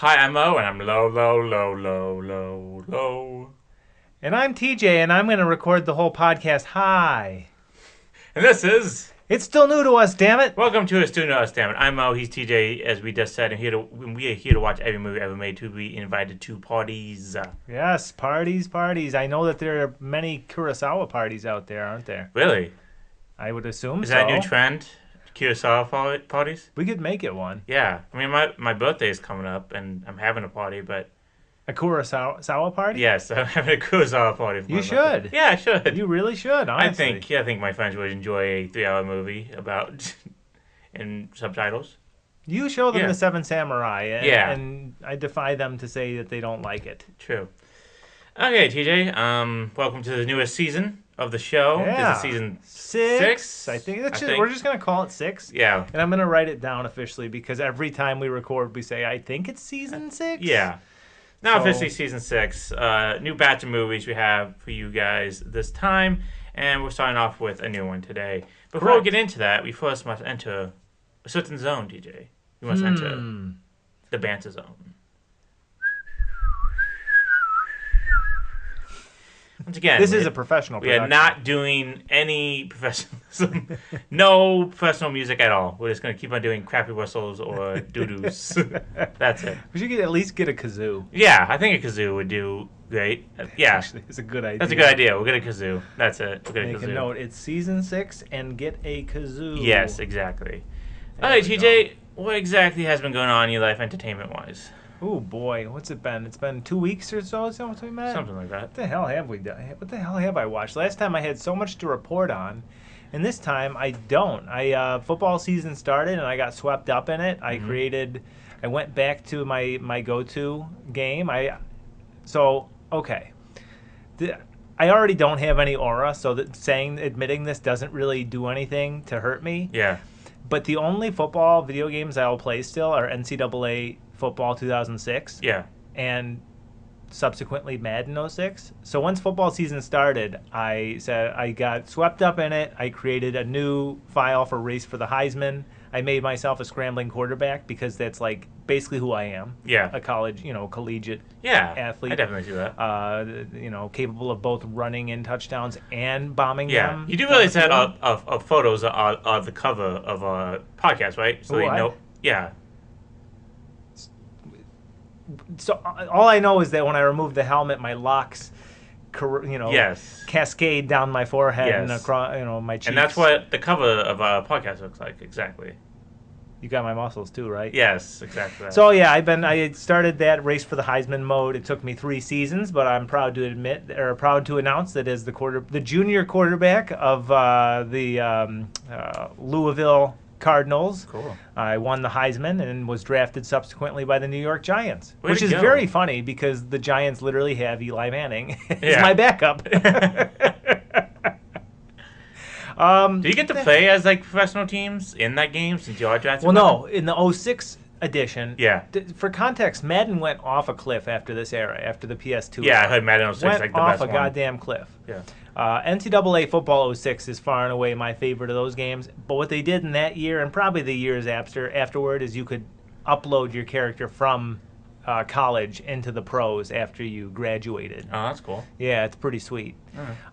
Hi, I'm O, and I'm low, low, low, low, low, low. And I'm TJ, and I'm going to record the whole podcast. Hi. And this is It's still new to us, damn it. Welcome to a Student Us, damn it. I'm O, he's TJ, as we just said, and we are here to watch every movie ever made to be invited to parties. Yes, parties, parties. I know that there are many Kurosawa parties out there, aren't there? Really? I would assume Is so. that a new trend? Kurosawa parties? We could make it one. Yeah. I mean, my birthday is coming up, and I'm having a party, but A Kurosawa party? yes, I'm having a Kurosawa party. For You my should. birthday. Yeah, I should. You really should, honestly. I think my friends would enjoy a 3-hour movie about in subtitles. You show them Yeah. the Seven Samurai, and, Yeah. and I defy them to say that they don't like it. True. Okay, TJ. Welcome to the newest season of the show. Yeah. This is season Six. I think we're just going to call it 6. Yeah. And I'm going to write it down officially because every time we record, we say, I think it's season 6. Yeah. Now So- officially season 6. New batch of movies we have for you guys this time, and we're starting off with a new one today. Before Correct. we get into that, we first must enter a certain zone, TJ. We must enter the banter zone. Once again, This is a professional we are production. not doing any professionalism, no professional music at all. We're just going to keep on doing crappy whistles or doo-doos. That's it. We should at least get a kazoo. Yeah, I think a kazoo would do great. Yeah, Actually, it's a good idea. that's a good idea. We'll get a kazoo. That's it. We'll get a Make a kazoo. note. It's season 6 and get a kazoo. Yes, exactly. There All right, we TJ, what exactly has been going on in your life entertainment-wise? Oh boy, what's it been? It's been 2 weeks or so since we met. Something like that. What the hell have we done? What the hell have I watched? Last time I had so much to report on, and this time I don't. Football season started and I got swept up in it. I went back to my go-to game. I already don't have any aura, so admitting this doesn't really do anything to hurt me. Yeah. But the only football video games I'll play still are NCAA Football 2006 Yeah. and subsequently Madden 06. So once football season started, I said I got swept up in it. I created a new file for Race for the Heisman. I made myself a scrambling quarterback because that's like basically who I am. Yeah. A collegiate Yeah. athlete. I definitely see that. Capable of both running in touchdowns and bombing Yeah. them. You do realize that of photos are the cover of our podcast, right? So What? they know. Yeah. So all I know is that when I remove the helmet, my locks, Yes. cascade down my forehead and Yes. across, my cheeks. And that's what the cover of our podcast looks like, exactly. You got my muscles too, right? Yes, exactly. That. So yeah, I started that Race for the Heisman mode. It took me 3 seasons, but I'm proud to announce that as the junior quarterback of the Louisville Cardinals, Cool. I won the Heisman and was drafted subsequently by the New York Giants, Way which to is go. very funny because the Giants literally have Eli Manning as Yeah. my backup. Do you get to play as like professional teams in that game since you are drafted? Well, by no, them? in the 06 edition. Yeah. For context, Madden went off a cliff after this era, after the PS2 Yeah, I era. heard Madden 06 Went like the off best a one. goddamn cliff. Yeah. NCAA Football 06 is far and away my favorite of those games. But what they did in that year, and probably the years afterward, is you could upload your character from college into the pros after you graduated. Oh, that's cool. Yeah, it's pretty sweet.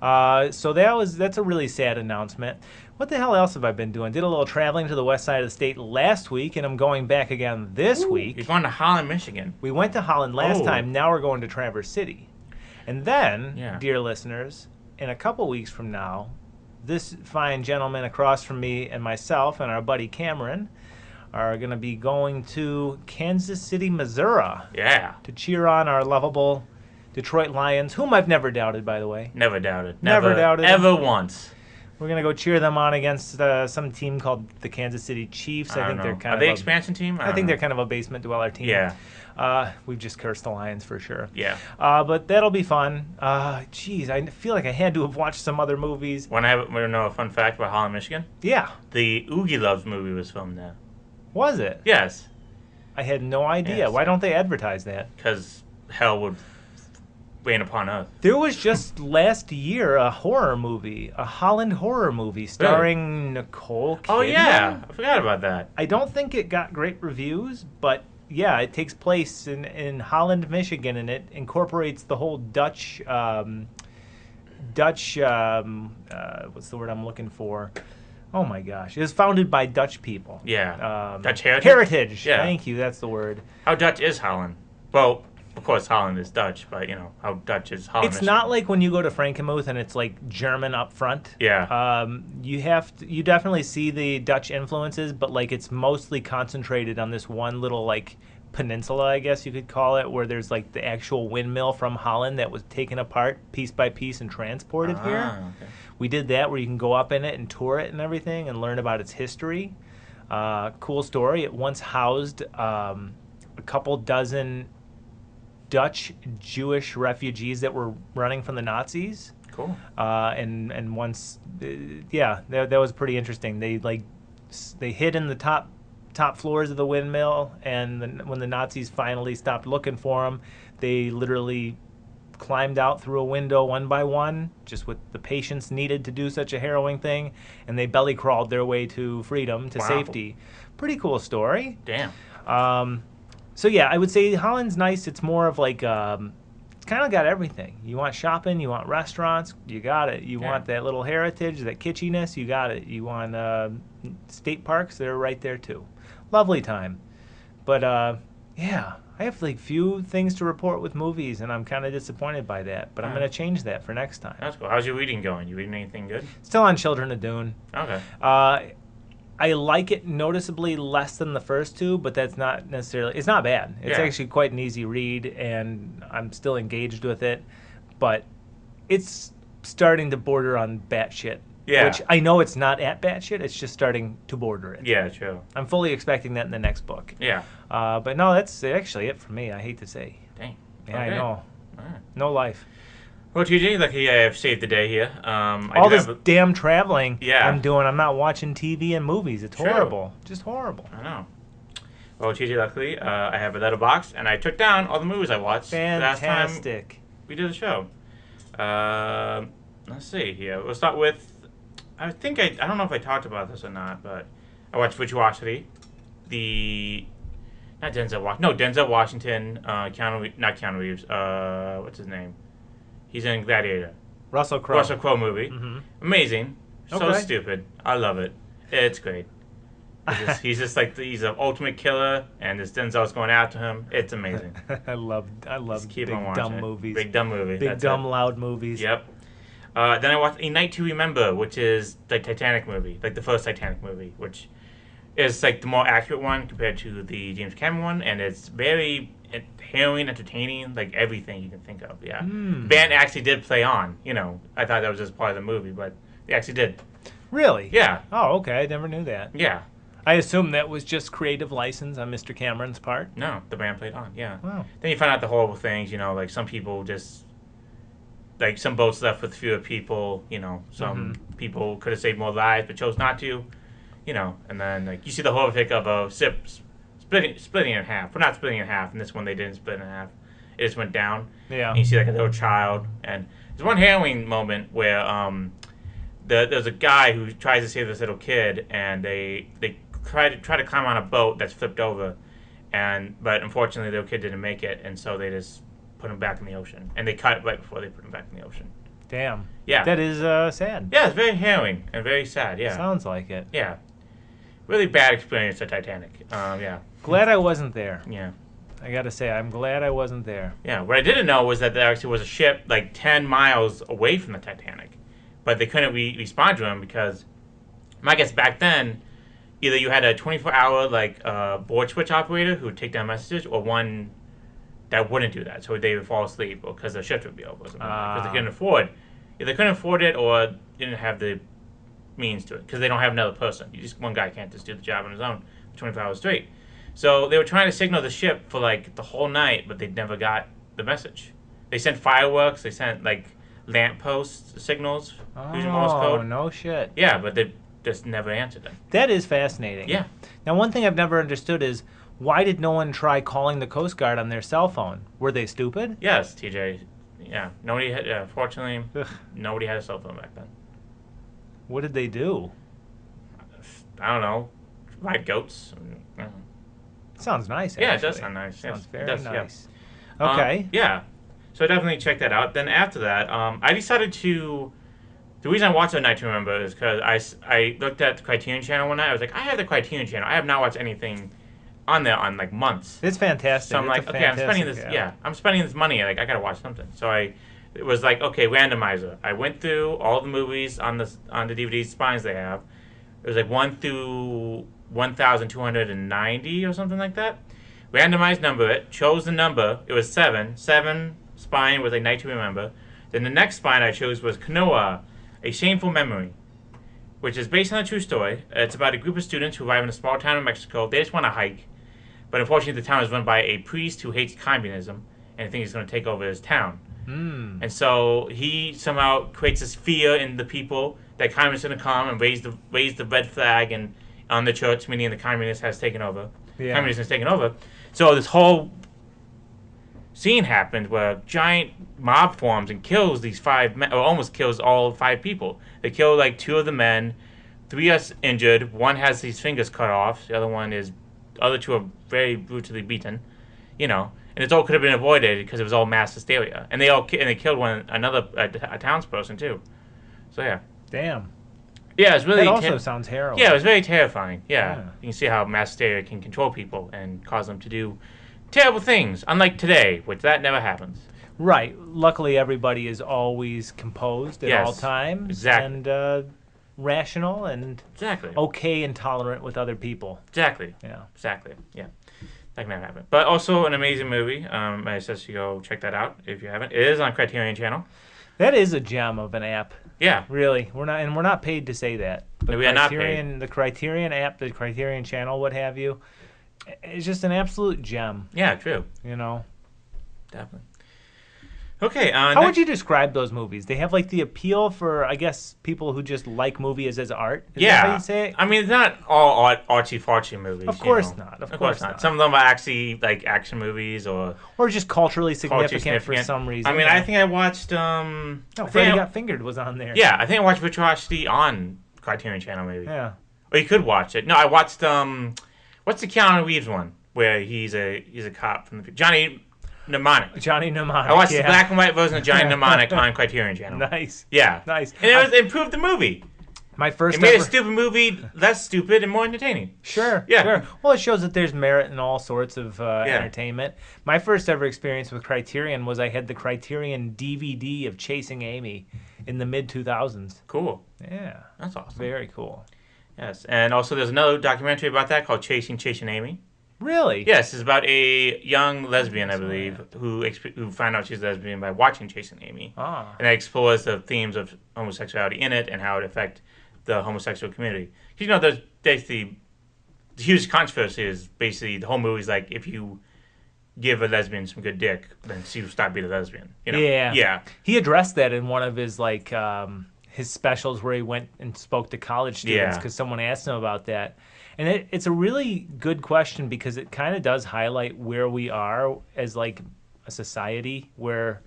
Alright. So that's a really sad announcement. What the hell else have I been doing? Did a little traveling to the west side of the state last week, and I'm going back again this week. You're going to Holland, Michigan. We went to Holland last Oh. time. Now we're going to Traverse City. And then, Yeah. dear listeners, in a couple weeks from now, this fine gentleman across from me and myself and our buddy Cameron are going to be going to Kansas City, Missouri Yeah. to cheer on our lovable Detroit Lions, whom I've never doubted, by the way. Never doubted. Never doubted them. Ever once. We're going to go cheer them on against some team called the Kansas City Chiefs. I don't think know. they're kind Are of they a- expansion team? I think they're kind of a basement dweller team. Yeah. We've just cursed the Lions for sure. Yeah. But that'll be fun. Geez, I feel like I had to have watched some other movies. Want to know a fun fact about Holland, Michigan? Yeah, The Oogie Loves movie was filmed there. was it? Yes. I had no idea. Yes. Why don't they advertise that? Because hell would rain upon Earth. There was just last year a Holland horror movie starring Nicole Kidman. Oh, yeah. I forgot about that. I don't think it got great reviews, but yeah, it takes place in Holland, Michigan, and it incorporates the whole Dutch. What's the word I'm looking for? Oh my gosh! It was founded by Dutch people. Yeah. Dutch heritage? Heritage. Yeah. Thank you. That's the word. How Dutch is Holland? Well, of course Holland is Dutch, but you know how Dutch is Holland. It's not like when you go to Frankenmuth and it's like German up front. Yeah. You definitely see the Dutch influences, but like it's mostly concentrated on this one little like peninsula, I guess you could call it, where there's like the actual windmill from Holland that was taken apart piece by piece and transported here. Okay. We did that where you can go up in it and tour it and everything and learn about its history. Cool story. It once housed a couple dozen Dutch Jewish refugees that were running from the Nazis. Cool. And once, yeah, that was pretty interesting. They hid in the top floors of the windmill, and when the Nazis finally stopped looking for them, they literally climbed out through a window one by one, just with the patience needed to do such a harrowing thing, and they belly crawled their way to freedom, to safety. Pretty cool story. Damn. So yeah, I would say Holland's nice. It's more of like it's kind of got everything. You want shopping, you want restaurants, you got it. You want that little heritage, that kitschiness, you got it. You want state parks, they're right there too. Lovely time. But yeah, I have like few things to report with movies, and I'm kind of disappointed by that. But I'm going to change that for next time. That's cool. How's your reading going? You reading anything good? Still on Children of Dune. Okay. I like it noticeably less than the first two, but that's not necessarily... It's not bad. It's actually quite an easy read, and I'm still engaged with it. But it's starting to border on batshit. Yeah. Which I know it's not at batshit. It's just starting to border it. Yeah, true. I'm fully expecting that in the next book. Yeah. But no, that's actually it for me. I hate to say. Dang. Yeah, Okay. I know. All right. No life. Well, TJ, lucky I have saved the day here. All this damn traveling Yeah. I'm doing, I'm not watching TV and movies. It's True. horrible. Just horrible. I know. Well, TJ, luckily, I have a letterbox, and I took down all the movies I watched last time Fantastic. we did the show. Let's see here. We'll start with... I don't know if I talked about this or not, but I watched Virtuosity. Denzel Washington, not Keanu Reeves, what's his name? He's in Gladiator. Russell Crowe. Russell Crowe movie. Mhm. Amazing. So Okay. stupid. I love it. It's great. He's just like, he's an ultimate killer, and this Denzel's going after him. It's amazing. I love Just keep big on watching dumb it. movies. Big dumb movie. Big That's dumb it. loud movies. Yep. Then I watched A Night to Remember, which is the Titanic movie, like the first Titanic movie, which is like the more accurate one compared to the James Cameron one, and it's very harrowing, entertaining, like everything you can think of. Yeah. Mm. Band actually did play on. You know, I thought that was just part of the movie, but they actually did. Really? Yeah. Oh, okay. I never knew that. Yeah. I assume that was just creative license on Mr. Cameron's part. No, the band played on. Yeah. Wow. Then you find out the horrible things. You know, like some people just. Like some boats left with fewer people, you know. Some people could have saved more lives but chose not to, you know. And then like you see the horrific of a ship splitting in half. Well, not splitting in half. In this one, they didn't split in half. It just went down. Yeah. And you see like a little child. And there's one harrowing moment where there's a guy who tries to save this little kid, and they try to climb on a boat that's flipped over, but unfortunately the little kid didn't make it, and so they just put him back in the ocean, and they cut it right before they put him back in the ocean. Damn. Yeah. That is sad. Yeah, it's very harrowing and very sad. Yeah. Sounds like it. Yeah. Really bad experience at Titanic. Yeah. Glad I wasn't there. Yeah. I gotta say, I'm glad I wasn't there. Yeah. What I didn't know was that there actually was a ship like 10 miles away from the Titanic, but they couldn't respond to him because, I guess back then, either you had a 24-hour like board switch operator who would take down messages, or one that wouldn't do that, so they would fall asleep, or because the shift would be over, or something, because they couldn't afford. Either they couldn't afford it, or didn't have the means to it, because they don't have another person. One guy can't just do the job on his own for 24 hours straight. So they were trying to signal the ship for like the whole night, but they never got the message. They sent fireworks, they sent like lamppost signals using Morse Oh, code. no shit. Yeah, but they just never answered them. That is fascinating. Yeah. Now, one thing I've never understood is why did no one try calling the Coast Guard on their cell phone? Were they stupid? Yes, TJ. Yeah, nobody had. Fortunately, Ugh. nobody had a cell phone back then. What did they do? I don't know. Ride goats. I don't know. Sounds nice. Yeah, it actually. does sound nice. Sounds Yes, it very does, yeah. nice. Okay. Yeah. So definitely check that out. Then after that, I decided to. The reason I watched A Night to Remember is because I looked at the Criterion Channel one night. I was like, I have the Criterion Channel. I have not watched anything on there on like months. It's fantastic. So I'm It's like, a okay, I'm spending this. fantastic Yeah, I'm spending this money. Like, I gotta watch something. So it was like, okay, randomizer. I went through all the movies on the DVD spines they have. It was like 1 through 1,290 or something like that. Randomized number it. Chose the number. It was 7. 7 spine was A Night to Remember. Then the next spine I chose was Kanoa, A Shameful Memory, which is based on a true story. It's about a group of students who arrive in a small town in Mexico. They just want to hike. But unfortunately, the town is run by a priest who hates communism and thinks he's going to take over his town. And so he somehow creates this fear in the people that communists are going to come and raise the red flag and on the church, meaning the communist has taken over. Yeah. Communism has taken over. So this whole scene happened where a giant mob forms and kills these 5 men, or almost kills all 5 people. They kill like 2 of the men, 3 are injured. 1 has his fingers cut off. The other 2 are very brutally beaten. You know, and it all could have been avoided because it was all mass hysteria, and they killed a townsperson too. So yeah, Damn. yeah, it's really That also sounds harrowing. yeah, it was very terrifying. Yeah. Yeah. You can see how mass hysteria can control people and cause them to do terrible things, unlike today, which that never happens. Right. Luckily, everybody is always composed at Yes, all times. exactly. And rational and Exactly. okay and tolerant with other people. Exactly. Yeah. Exactly. Yeah. That can never happen. But also an amazing movie. I suggest you go check that out if you haven't. It is on Criterion Channel. That is a gem of an app. Yeah. Really. We're not paid to say that. But We are not Criterion, the Criterion app, the Criterion Channel, what have you, it's just an absolute gem, Yeah, true. you know. Definitely. Okay. How would you describe those movies? They have like the appeal for, I guess, people who just like movies as art. Is that how you say it? I mean, it's not all artsy-fartsy movies. Of course you know. not. Of Of course course not. not. Some of them are actually like action movies or Or just culturally significant, significant. for some reason. I mean, yeah. I think I watched. No, I Freddy think Got Fingered was on there. yeah, I think I watched Virtuosity on Criterion Channel maybe. Yeah. Or you could watch it. No, I watched what's the Keanu Reeves one where he's a cop from the Johnny Mnemonic. Johnny Mnemonic. I watched yeah. the black and white version of Johnny Mnemonic on Criterion Channel. Nice. Yeah. Nice. And it improved the movie. My first It made a ever... stupid movie less stupid and more entertaining. Sure, Yeah. sure. Well, it shows that there's merit in all sorts of entertainment. My first ever experience with Criterion was I had the Criterion DVD of Chasing Amy in the mid-2000s. Cool. Yeah, That's awesome. very cool. Yes. And also there's another documentary about that called Chasing Amy. Really? Yes, it's about a young lesbian, I believe, who found out she's lesbian by watching Chasing Amy. Ah. And that explores the themes of homosexuality in it and how it affects the homosexual community. 'Cause, you know, there's basically the huge controversy is basically the whole movie's like if you give a lesbian some good dick, then she will stop being a lesbian. You know? Yeah. Yeah. He addressed that in one of his his specials where he went and spoke to college students Yeah. because someone asked him about that. And it's a really good question because it kind of does highlight where we are as like a society where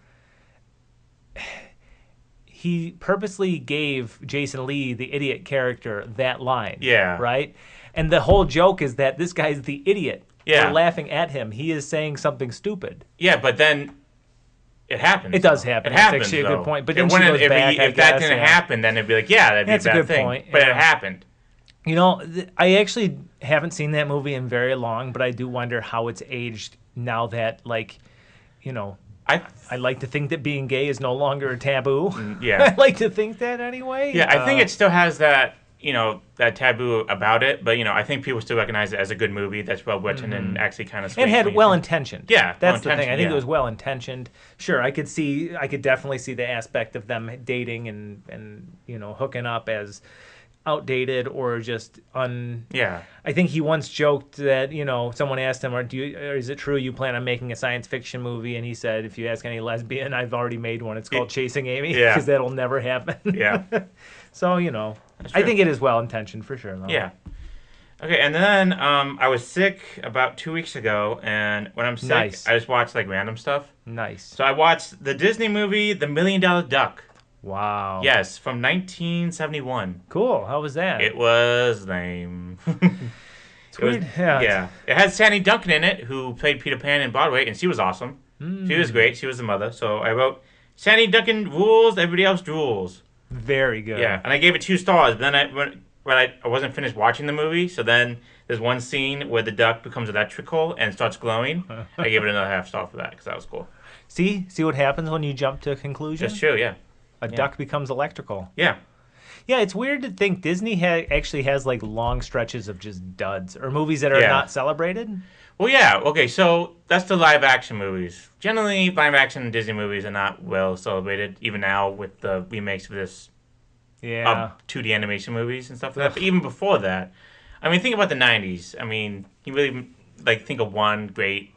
he purposely gave Jason Lee, the idiot character, that line. Yeah. Right? And the whole joke is that this guy's the idiot. Yeah. We're laughing at him. He is saying something stupid. Yeah, but then it happens. It does happen. It That's happens, actually a though. good point. But It then she wouldn't- goes if, back, if I that guess, didn't yeah. happen, then it'd be like, yeah, that'd be That's a a bad good thing. point, But yeah. it happened. You know, I actually haven't seen that movie in very long, but I do wonder how it's aged now that, like, you know, I like to think that being gay is no longer a taboo. yeah. I like to think that anyway. Yeah, I think it still has that, you know, that taboo about it, but, you know, I think people still recognize it as a good movie that's well written and actually kind of sweet. and had when you well think- intentioned. Yeah, that's the thing. well-intentioned, I think yeah. it was well intentioned. Sure, I could definitely see the aspect of them dating and you know hooking up as outdated or just Yeah. I think he once joked that, you know, someone asked him, or is it true you plan on making a science fiction movie? And he said, if you ask any lesbian, I've already made one. It's called Chasing Amy, Yeah. because that'll never happen. Yeah. So, you know, That's I true. think it is well intentioned for sure. Though. Yeah. Okay, and then I was sick about 2 weeks ago, and when I'm sick, Nice. I just watch like random stuff. Nice. So I watched the Disney movie, The $1 Million Duck. Wow. Yes, from 1971. Cool. How was that? It was lame. It's It was, weird. Yeah. It had Sandy Duncan in it, who played Peter Pan in Broadway, and she was awesome. She was great. She was the mother. So I wrote, Sandy Duncan rules, everybody else drools. Very good. Yeah, and I gave it 2 stars. But then when I wasn't finished watching the movie, so then there's one scene where the duck becomes electrical and starts glowing. I gave it another half star for that because that was cool. See what happens when you jump to a conclusion? That's true, yeah. A duck becomes electrical. Yeah. Yeah, it's weird to think Disney actually has like long stretches of just duds or movies that are Yeah. not celebrated. Well, yeah, okay, so that's the live action movies. Generally, live action Disney movies are not well celebrated, even now with the remakes of this Yeah. 2D animation movies and stuff like that. But even before that, I mean, think about the 90s. I mean, you really, think of one great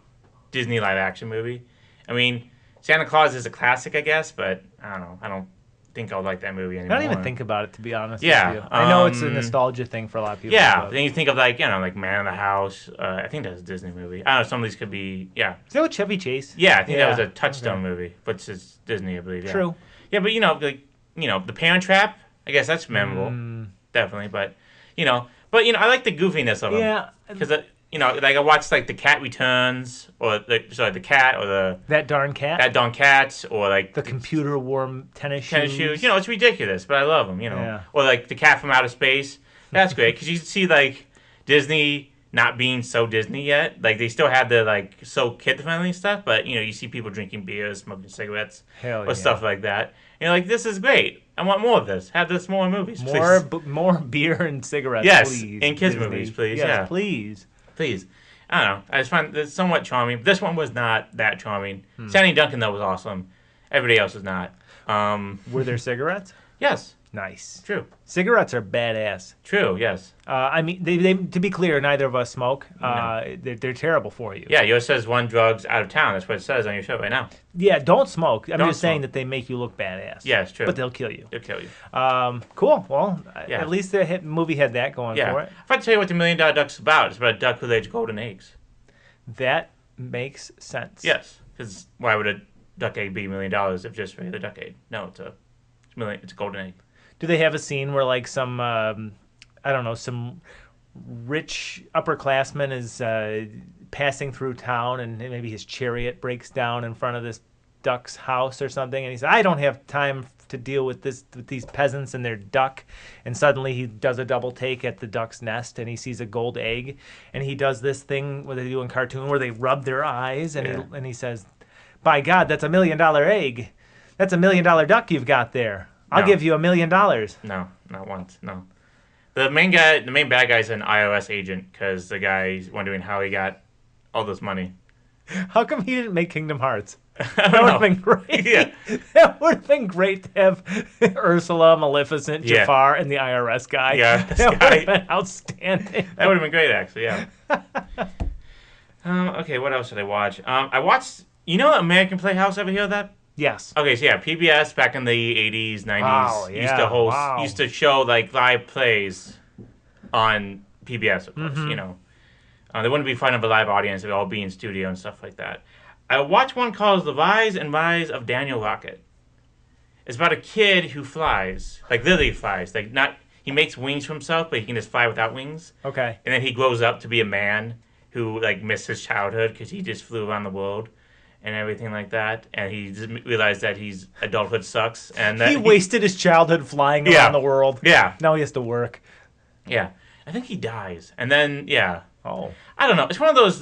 Disney live action movie. I mean, Santa Claus is a classic, I guess, but I don't know. I don't think I'll like that movie anymore. I don't even think about it, to be honest Yeah, with you. I know it's a nostalgia thing for a lot of people. Yeah, but- then you think of like Man in the House. I think that's a Disney movie. I don't know. Some of these could be. Yeah, Is that with Chevy Chase? yeah. I think that was Yeah, a Touchstone okay. movie, but it's Disney, I believe. Yeah. True. Yeah, but The Parent Trap. I guess that's memorable, definitely. But I like the goofiness of them. Yeah. Because I watched the Cat Returns, or the Cat, or That darn cat. That Don Cats, or The computer worn tennis tennis shoes. shoes. It's ridiculous, but I love them. Yeah. Or the Cat from Outer Space. That's great because you see Disney not being so Disney yet. They still have the so kid friendly stuff, but you see people drinking beers, smoking cigarettes, Hell or yeah. stuff like that. This is great. I want more of this. Have this more in movies, More, please. more beer and cigarettes, Yes, please. in kids' Disney. movies, please, Yes, yeah. please. Please. I don't know. I just find it somewhat charming. This one was not that charming. Sandy Duncan, though, was awesome. Everybody else was not. Were there cigarettes? Yes. Nice. True. Cigarettes are badass. True, yes. I mean, they to be clear, neither of us smoke. They're terrible for you. Yeah, yours says one drug's out of town. That's what it says on your show right now. Yeah, don't smoke. I'm Don't just saying smoke. that they make you look badass. Yeah, it's true. But they'll kill you. They'll kill you. Cool. Well, Yeah. at least the movie had that going Yeah. for it. If I tell you what the $1 Million Duck's about, it's about a duck who lays golden eggs. That makes sense. Yes. Because why would a duck egg be $1 million if just regular duck egg? No, it's a golden egg. Do they have a scene where some I don't know, some rich upperclassman is passing through town and maybe his chariot breaks down in front of this duck's house or something, and he says, "I don't have time to deal with these peasants and their duck," and suddenly he does a double take at the duck's nest and he sees a gold egg, and he does this thing what they do in cartoon where they rub their eyes, and Yeah. he says, "By God, that's $1 million egg. That's $1 million duck you've got there. I'll No. give you $1 million." No, not once. No. The main bad guy's an IRS agent because the guy's wondering how he got all this money. How come he didn't make Kingdom Hearts? I That don't would know. have been great. Yeah. That would have been great to have Ursula, Maleficent, Yeah. Jafar, and the IRS guy. Yeah, this That would guy. have been outstanding. That would have been great, actually. Yeah. Okay, what else did I watch? I watched. American Playhouse. Ever hear of that? Yes. Okay, so yeah, PBS back in the 80s, 90s Wow, yeah, used to show live plays on PBS, of course. They wouldn't be in front of a live audience; they'd all be in studio and stuff like that. I watched one called "The Rise and Rise of Daniel Rocket." It's about a kid who flies, literally flies, he makes wings for himself, but he can just fly without wings. Okay. And then he grows up to be a man who missed his childhood because he just flew around the world and everything like that. And he just realized that adulthood sucks. And that He wasted his childhood flying Yeah. around the world. Yeah, Now he has to work. yeah. I think he dies, and then Oh. I don't know. It's one of those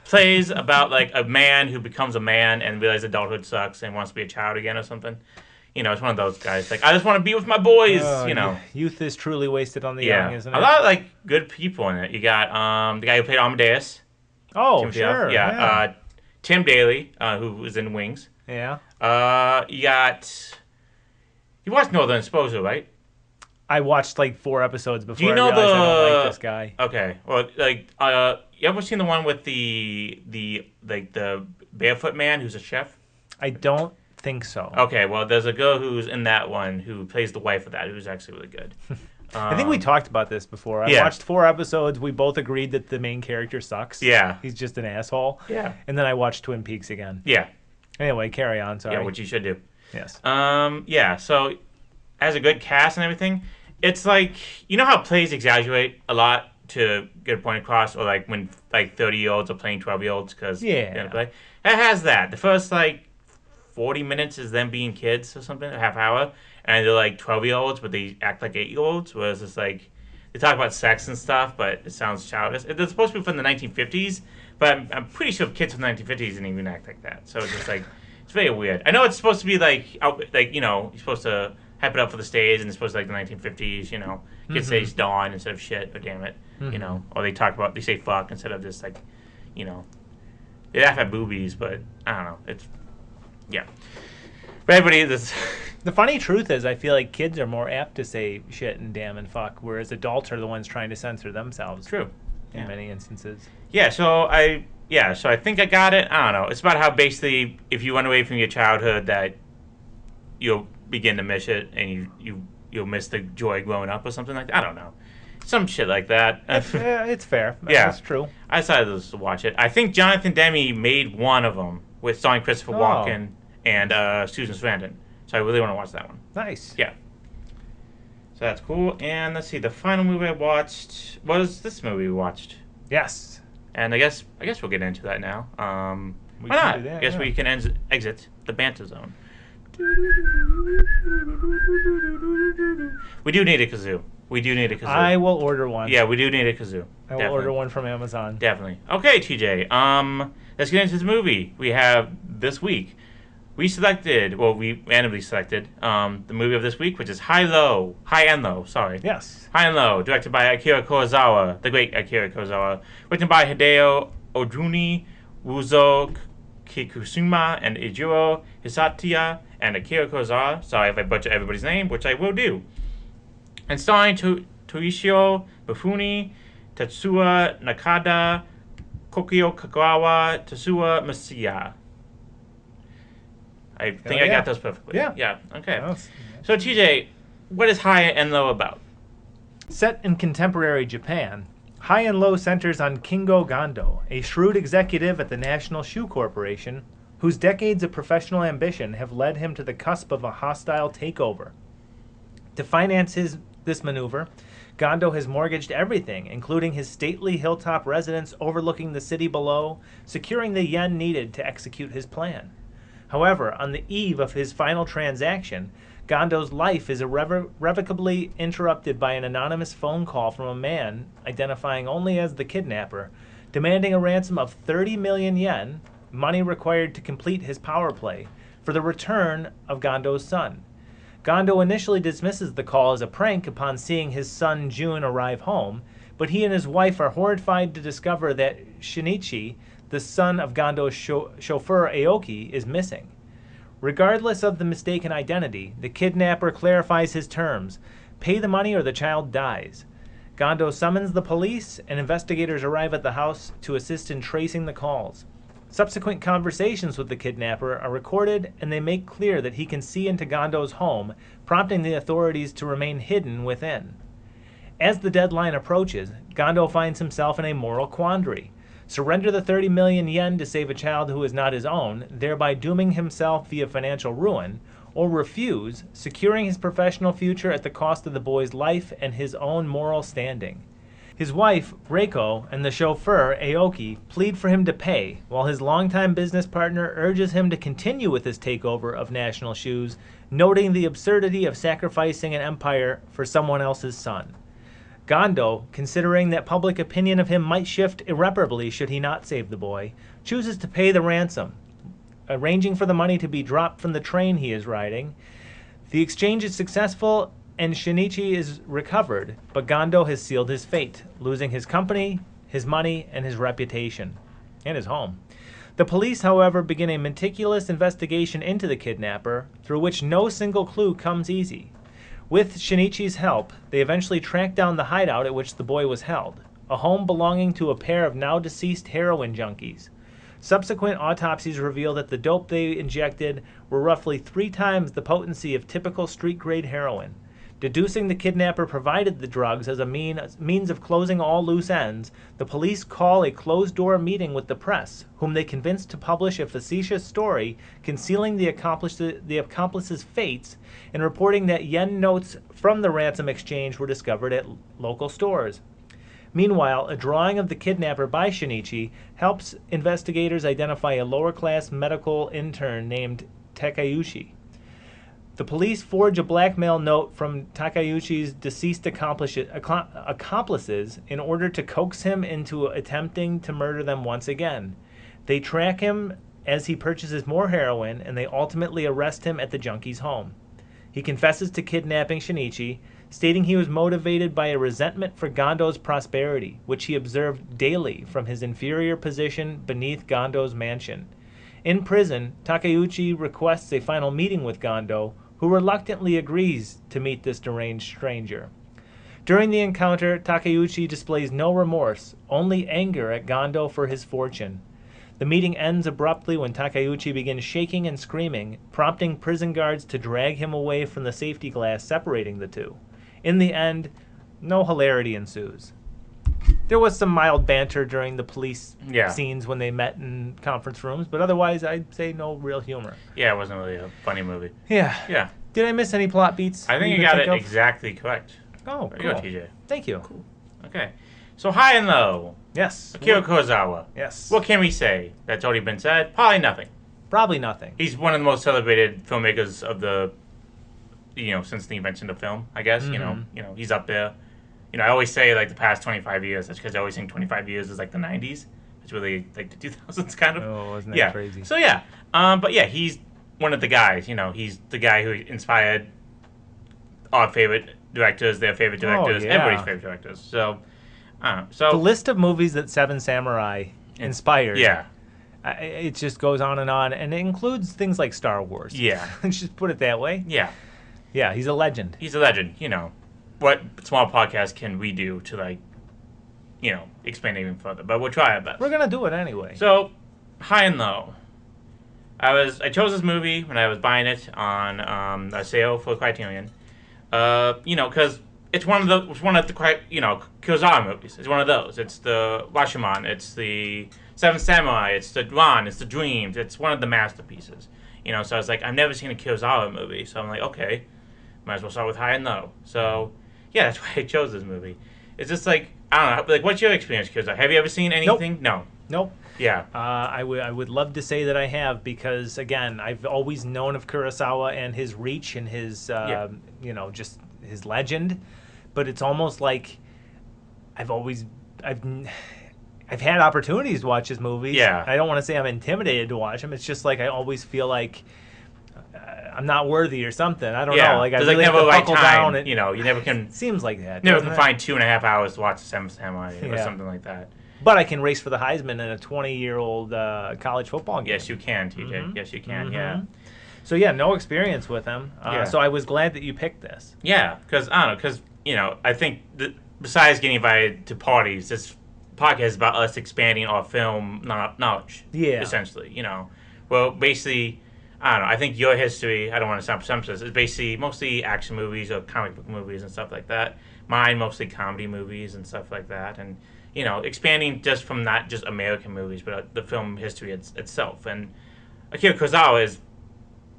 plays about a man who becomes a man and realizes adulthood sucks and wants to be a child again or something. It's one of those guys I just want to be with my boys. Youth is truly wasted on the Yeah, young, isn't it? a lot of good people in it. You got the guy who played Amadeus. Oh, Timothy sure. Olyphant. Yeah. Tim Daly, who was in Wings. Yeah. You watched Northern Exposure, right? I watched 4 episodes before you know I realized I don't like this guy. Okay, well, you ever seen the one with the barefoot man who's a chef? I don't think so. Okay, well, there's a girl who's in that one who plays the wife of that, who's actually really good. I think we talked about this before. I yeah. watched 4 episodes. We both agreed that the main character sucks. Yeah. He's just an asshole. Yeah. And then I watched Twin Peaks again. Yeah. Anyway, carry on. Sorry. Yeah, which you should do. Yes. Yeah, so as a good cast and everything, it's how plays exaggerate a lot to get a point across, or like when like 30-year-olds are playing 12-year-olds because Yeah. play. It has that. The first like 40 minutes is them being kids or something, a half hour, and they're like 12-year-olds, but they act like 8-year-olds. Whereas it's like they talk about sex and stuff, but it sounds childish. It's supposed to be from the 1950s, but I'm pretty sure kids from the 1950s didn't even act like that. So it's just like it's very weird. I know it's supposed to be like you're supposed to hype it up for the stage, and it's supposed to be like the 1950s. Kids say it's dawn instead of shit or damn it, or they say fuck instead of just like, they laugh at boobies, but I don't know. It's yeah. But everybody, this. The funny truth is, I feel like kids are more apt to say shit and damn and fuck, whereas adults are the ones trying to censor themselves. True. In many instances. Yeah. So I think I got it. I don't know. It's about how basically if you run away from your childhood, that you'll begin to miss it, and you'll miss the joy growing up or something like that. I don't know. Some shit like that. It's fair. Yeah. That's true. I decided to watch it. I think Jonathan Demme made one of them with starring Christopher Walken and Susan Sarandon. So I really want to watch that one. Nice. Yeah. So that's cool. And let's see, the final movie I watched was this movie we watched. Yes. And I guess we'll get into that now. We why can not? do that, I guess yeah. we can exit the banter zone. We do need a kazoo. I will order one. Yeah, we do need a kazoo. I will order one from Amazon. Definitely. Okay, TJ. Let's get into the movie. We have this week. We randomly selected the movie of this week, which is High and Low. Yes. High and Low, directed by Akira Kurosawa, the great Akira Kurosawa, written by Hideo Ojuni, Wuzo Kikusuma, and Ijiro Hisatia, and Akira Kurosawa. Sorry if I butcher everybody's name, which I will do. And starring Toshio Mifune, Tetsuya Nakada, Kokio Kagawa, Tetsuya Masuya. I think I got those perfectly. Yeah. Yeah. Okay. Well, So TJ, what is High and Low about? set in contemporary Japan, High and Low centers on Kingo Gando, a shrewd executive at the National Shoe Corporation, whose decades of professional ambition have led him to the cusp of a hostile takeover. To finance this maneuver, Gando has mortgaged everything, including his stately hilltop residence overlooking the city below, securing the yen needed to execute his plan. However, on the eve of his final transaction, Gando's life is irrevocably interrupted by an anonymous phone call from a man, identifying only as the kidnapper, demanding a ransom of 30 million yen, money required to complete his power play, for the return of Gando's son. Gando initially dismisses the call as a prank upon seeing his son Jun arrive home, but he and his wife are horrified to discover that Shinichi, the son of Gando's chauffeur Aoki, is missing. Regardless of the mistaken identity, the kidnapper clarifies his terms: pay the money or the child dies. Gando summons the police, and investigators arrive at the house to assist in tracing the calls. Subsequent conversations with the kidnapper are recorded, and they make clear that he can see into Gando's home, prompting the authorities to remain hidden within. As the deadline approaches, Gando finds himself in a moral quandary: surrender the 30 million yen to save a child who is not his own, thereby dooming himself via financial ruin, or refuse, securing his professional future at the cost of the boy's life and his own moral standing. His wife, Reiko, and the chauffeur, Aoki, plead for him to pay, while his longtime business partner urges him to continue with his takeover of National Shoes, noting the absurdity of sacrificing an empire for someone else's son. Gando, considering that public opinion of him might shift irreparably should he not save the boy, chooses to pay the ransom, arranging for the money to be dropped from the train he is riding. The exchange is successful, and Shinichi is recovered, but Gando has sealed his fate, losing his company, his money, and his reputation, and his home. The police, however, begin a meticulous investigation into the kidnapper, through which no single clue comes easy. With Shinichi's help, they eventually track down the hideout at which the boy was held, a home belonging to a pair of now-deceased heroin junkies. Subsequent autopsies reveal that the dope they injected were roughly 3 times the potency of typical street-grade heroin. Deducing the kidnapper provided the drugs as a means of closing all loose ends, the police call a closed-door meeting with the press, whom they convince to publish a facetious story concealing the accomplice's fates and reporting that yen notes from the ransom exchange were discovered at local stores. Meanwhile, a drawing of the kidnapper by Shinichi helps investigators identify a lower-class medical intern named Takeuchi. The police forge a blackmail note from Takeuchi's deceased accomplices in order to coax him into attempting to murder them once again. They track him as he purchases more heroin, and they ultimately arrest him at the junkie's home. He confesses to kidnapping Shinichi, stating he was motivated by a resentment for Gando's prosperity, which he observed daily from his inferior position beneath Gando's mansion. In prison, Takeuchi requests a final meeting with Gando, who reluctantly agrees to meet this deranged stranger. During the encounter, Takeuchi displays no remorse, only anger at Gando for his fortune. The meeting ends abruptly when Takeuchi begins shaking and screaming, prompting prison guards to drag him away from the safety glass separating the two. In the end, no hilarity ensues. There was some mild banter during the police scenes when they met in conference rooms, but otherwise I'd say no real humor. Yeah, it wasn't really a funny movie. Yeah. Yeah. Did I miss any plot beats? I think you got it exactly correct. Oh, Very cool. good, TJ. Thank you. Cool. Okay. So high and low. Yes. Akira Kurosawa. Yes. What can we say? That's already been said. Probably nothing. Probably nothing. He's one of the most celebrated filmmakers of the, since the invention of film, I guess. Mm-hmm. He's up there. I always say like the past 25 years. That's because I always think 25 years is like the 90s. It's really like the 2000s kind of. Oh, isn't that crazy? So yeah, but yeah, he's one of the guys. He's the guy who inspired our favorite directors, their favorite directors, everybody's favorite directors. So, so the list of movies that Seven Samurai inspired. Yeah. It just goes on, and it includes things like Star Wars. Yeah. Let's just put it that way. Yeah. Yeah, he's a legend. He's a legend. What small podcast can we do to expand even further? But we'll try our best. We're gonna do it anyway. So, high and low. I chose this movie when I was buying it on a sale for Criterion. Because it's one of the Kurosawa movies. It's one of those. It's the Rashomon. It's the Seven Samurai. It's the Ran. It's the Dreams. It's one of the masterpieces. So I was like, I've never seen a Kurosawa movie, so I'm like, okay, might as well start with high and low. So yeah, that's why I chose this movie. It's just like, I don't know, like, what's your experience, Kurosawa? Have you ever seen anything? Nope. Yeah. I would love to say that I have, because again, I've always known of Kurosawa and his reach and his just his legend, but it's almost like I've had opportunities to watch his movies. Yeah. I don't want to say I'm intimidated to watch them. It's just like I always feel like I'm not worthy or something. I don't know. Like I really have to buckle down. You never can. Seems like that. Never can find 2.5 hours to watch the Seven Samurai or something like that. But I can race for the Heisman in a 20-year-old college football game. Yes, you can, TJ. Mm-hmm. Yes, you can. Mm-hmm. Yeah. So yeah, no experience with him. So I was glad that you picked this. Yeah, because I think besides getting invited to parties, this podcast is about us expanding our film knowledge. Yeah. Essentially, well, basically, I think your history, I don't want to sound presumptuous, is basically mostly action movies or comic book movies and stuff like that. Mine, mostly comedy movies and stuff like that. And, expanding just from not just American movies, but the film history itself. And Akira Kurosawa is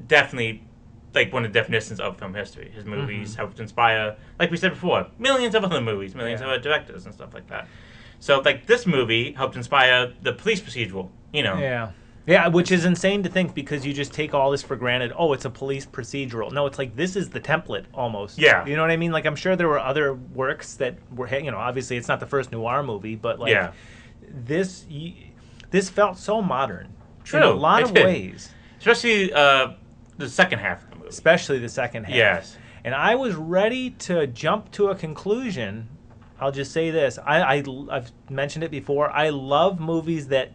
definitely like one of the definitions of film history. His movies helped inspire, like we said before, millions of other movies, millions of other directors and stuff like that. So, like, this movie helped inspire the police procedural, Yeah, which is insane to think, because you just take all this for granted. Oh, it's a police procedural. No, it's like, this is the template, almost. Yeah. You know what I mean? Like, I'm sure there were other works that were, obviously it's not the first noir movie, but, like, this felt so modern. True. In a lot of ways. Especially the second half of the movie. Especially the second half. Yes. And I was ready to jump to a conclusion. I'll just say this. I've mentioned it before. I love movies that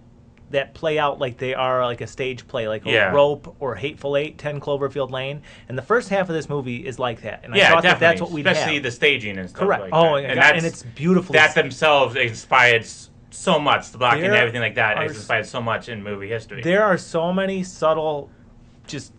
play out like they are like a stage play, like Rope or Hateful Eight, 10 Cloverfield Lane. And the first half of this movie is like that. And I thought definitely. that's what we'd Especially have. The staging and stuff. Correct. Like oh, that. And it's beautifully. That themselves inspired so much. The blocking and everything like that has inspired so much in movie history. There are so many subtle, just,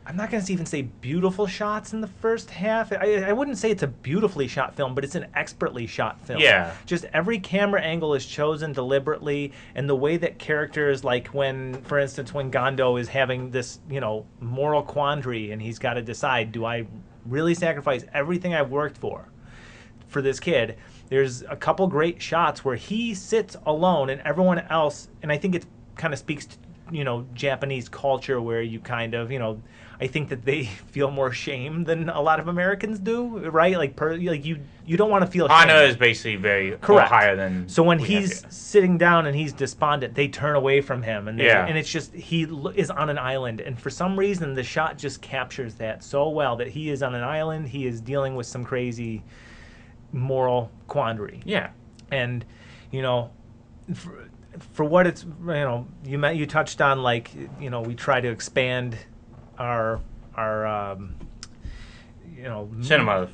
I'm not going to even say beautiful shots in the first half. I wouldn't say it's a beautifully shot film, but it's an expertly shot film. Yeah. Just every camera angle is chosen deliberately, and the way that characters, like for instance, when Gando is having this, moral quandary, and he's got to decide, do I really sacrifice everything I've worked for for this kid. There's a couple great shots where he sits alone and everyone else, and I think it kind of speaks to, Japanese culture where you kind of, I think that they feel more shame than a lot of Americans do, right? Like you don't want to feel shame. Honor is basically very Correct. higher than. So when we have he's here. sitting down and he's despondent, they turn away from him, and Yeah. and it's just is on an island, and for some reason the shot just captures that so well that he is on an island, he is dealing with some crazy moral quandary, Yeah. and for what it's you touched on, like we try to expand our Cinema.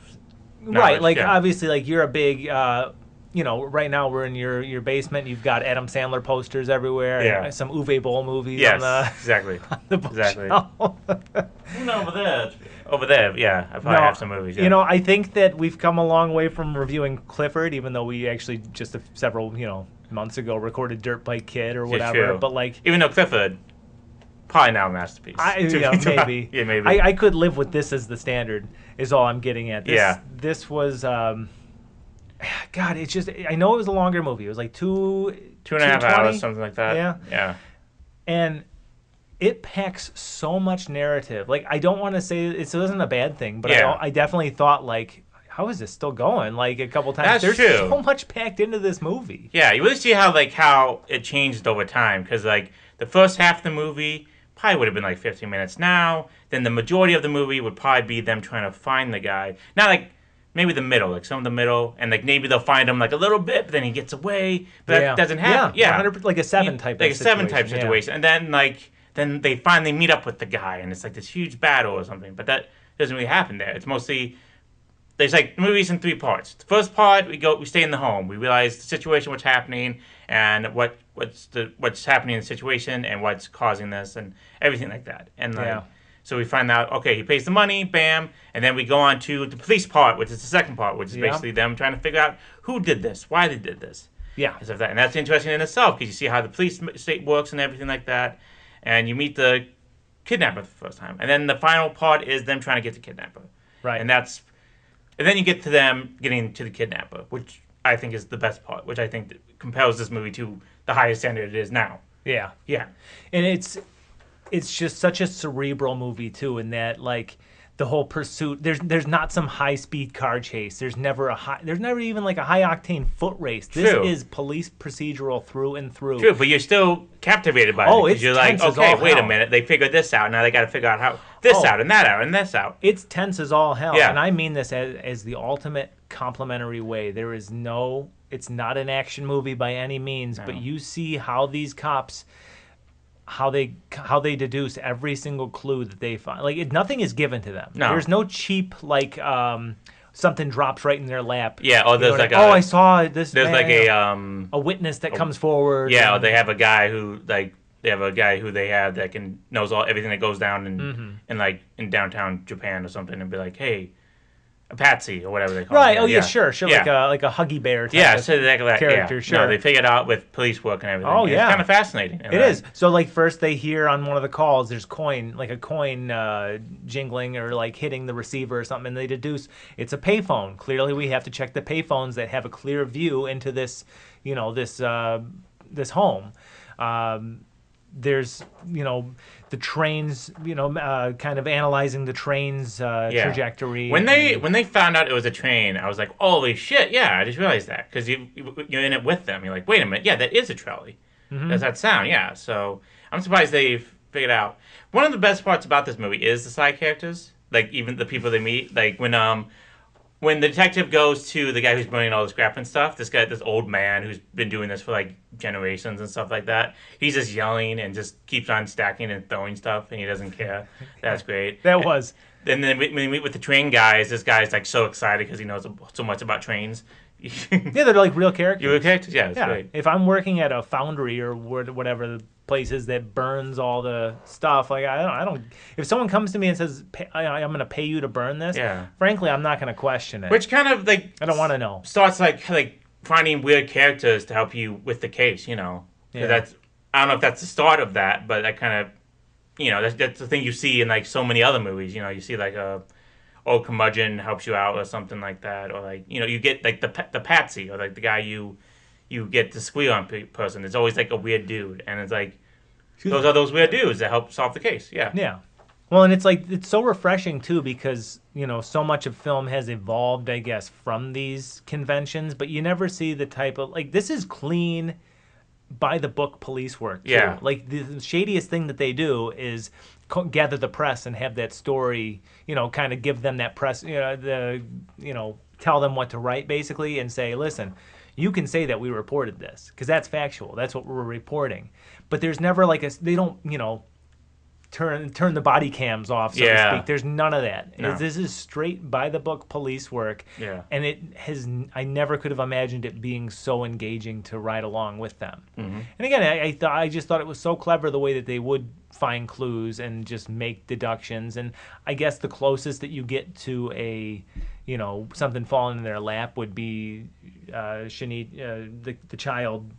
right, knowledge, like yeah. obviously, like you're a big right now we're in your basement, you've got Adam Sandler posters everywhere, Yeah. and some Uwe Boll movies Yes, on the exactly. on the bookshelf. Exactly. No, over there. Over there, yeah. I probably have some movies. Yeah. I think that we've come a long way from reviewing Clifford, even though we actually just several months ago recorded Dirt Bike Kid or It's whatever, true. but like Even though Clifford, probably now a masterpiece. maybe. Yeah, maybe. I could live with this as the standard, is all I'm getting at. Yeah. This was, God, it's just, I know it was a longer movie. It was like 2.5 hours, 2:20? something like that. Yeah. Yeah. And it packs so much narrative. Like, I don't want to say it wasn't a bad thing, but Yeah. I definitely thought, like, how is this still going? Like, a couple times. That's There's true. so much packed into this movie. Yeah, you really see how it changed over time, because like the first half of the movie probably would have been like 15 minutes now. Then the majority of the movie would probably be them trying to find the guy. Not like maybe the middle, like some of the middle, and like maybe they'll find him like a little bit, but then he gets away. But that doesn't happen. Yeah, 100%, like a Seven type like of a Seven type situation, yeah. situation, and then they finally meet up with the guy, and it's like this huge battle or something. But that doesn't really happen there. It's mostly there's like the movie's in 3 parts. The first part, we stay in the home. We realize the situation, what's happening, and what's happening in the situation, and what's causing this, and everything like that. And like, Yeah. so we find out, okay, he pays the money, bam, and then we go on to the police part, which is the second part, which is Yeah. basically them trying to figure out who did this, why they did this. Yeah. And stuff like that. And that's interesting in itself, because you see how the police state works and everything like that, and you meet the kidnapper for the first time. And then the final part is them trying to get the kidnapper. Right. And then you get to them getting to the kidnapper, which I think is the best part, which I think compels this movie to the highest standard it is now. Yeah. Yeah. And it's just such a cerebral movie too, in that like the whole pursuit, there's not some high speed car chase. There's never even like a high octane foot race. This True. is police procedural through and through. True, but you're still captivated by it. Oh, 'Cause it's you're like, tense as okay, all wait a hell. minute. They figured this out. Now they got to figure out how this Oh. out and that out and this out. It's tense as all hell. Yeah. And I mean this as the ultimate complimentary way. It's not an action movie by any means, but No. you see how these cops, how they deduce every single clue that they find. Like nothing is given to them. No. There's no cheap like something drops right in their lap. Yeah, or You know there's what like I saw this. there's like man, a witness that comes forward. yeah, or and- they have a guy who that can knows everything that goes down in downtown Japan or something, and be like, hey, a patsy or whatever they call right. it. Oh yeah, sure. Yeah. Like a Huggy Bear. Type Yeah, of so exactly that. character. Yeah. Sure. No, they figured out with police work and everything. Oh, And yeah. It's kind of fascinating. It is. So like first they hear on one of the calls there's a coin jingling or like hitting the receiver or something, and they deduce it's a payphone. Clearly we have to check the payphones that have a clear view into this, this home. There's the trains, kind of analyzing the train's trajectory. When they found out it was a train, I was like, holy shit, yeah, I just realized that. Because you're in it with them. You're like, wait a minute, yeah, that is a trolley. That's that sound, yeah. So I'm surprised they've figured out. One of the best parts about this movie is the side characters. Like, even the people they meet. Like, when the detective goes to the guy who's burning all the scrap and stuff, this old man who's been doing this for like generations and stuff like that, he's just yelling and just keeps on stacking and throwing stuff, and he doesn't care. That's great. that was. And then when we meet with the train guys, this guy's like so excited because he knows so much about trains. Yeah, they're like real characters. You were characters? Yeah, that's Yeah. great. If I'm working at a foundry or whatever the place is that burns all the stuff, like I don't. If someone comes to me and says, "I'm going to pay you to burn this," Yeah. frankly, I'm not going to question it. Which kind of like I don't want to know. starts like finding weird characters to help you with the case. Yeah. That's I don't know if that's the start of that, but that kind of that's the thing you see in like so many other movies. You see like old curmudgeon helps you out or something like that, or like you get like the patsy or like the guy you get to squeal on person. It's always like a weird dude, and it's like those are those weird dudes that help solve the case. Yeah. Yeah. Well, and it's like it's so refreshing too because so much of film has evolved, I guess, from these conventions, but you never see the type of like this is clean by the book police work too. Yeah. Like the shadiest thing that they do is gather the press and have that story, kind of give them that press, tell them what to write basically and say, listen, you can say that we reported this because that's factual. That's what we're reporting. But there's never like they don't, turn the body cams off, so to speak. There's none of that. No. This is straight by the book police work. Yeah. And I never could have imagined it being so engaging to ride along with them. Mm-hmm. And again, I just thought it was so clever the way that they would find clues and just make deductions. And I guess the closest that you get to a, something falling in their lap would be Shani, the child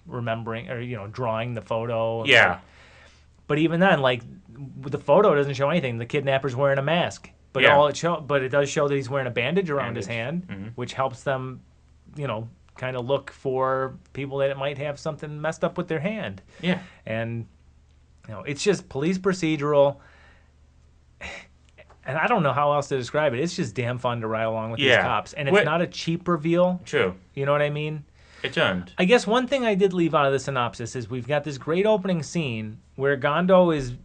remembering or, drawing the photo. Yeah. But even then, like the photo doesn't show anything. The kidnapper's wearing a mask, but it does show that he's wearing a bandage around his hand, which helps them, kind of look for people that might have something messed up with their hand. Yeah. And it's just police procedural. And I don't know how else to describe it. It's just damn fun to ride along with these cops, and it's not a cheap reveal. True. You know what I mean? It's earned. I guess one thing I did leave out of the synopsis is we've got this great opening scene where Gondo is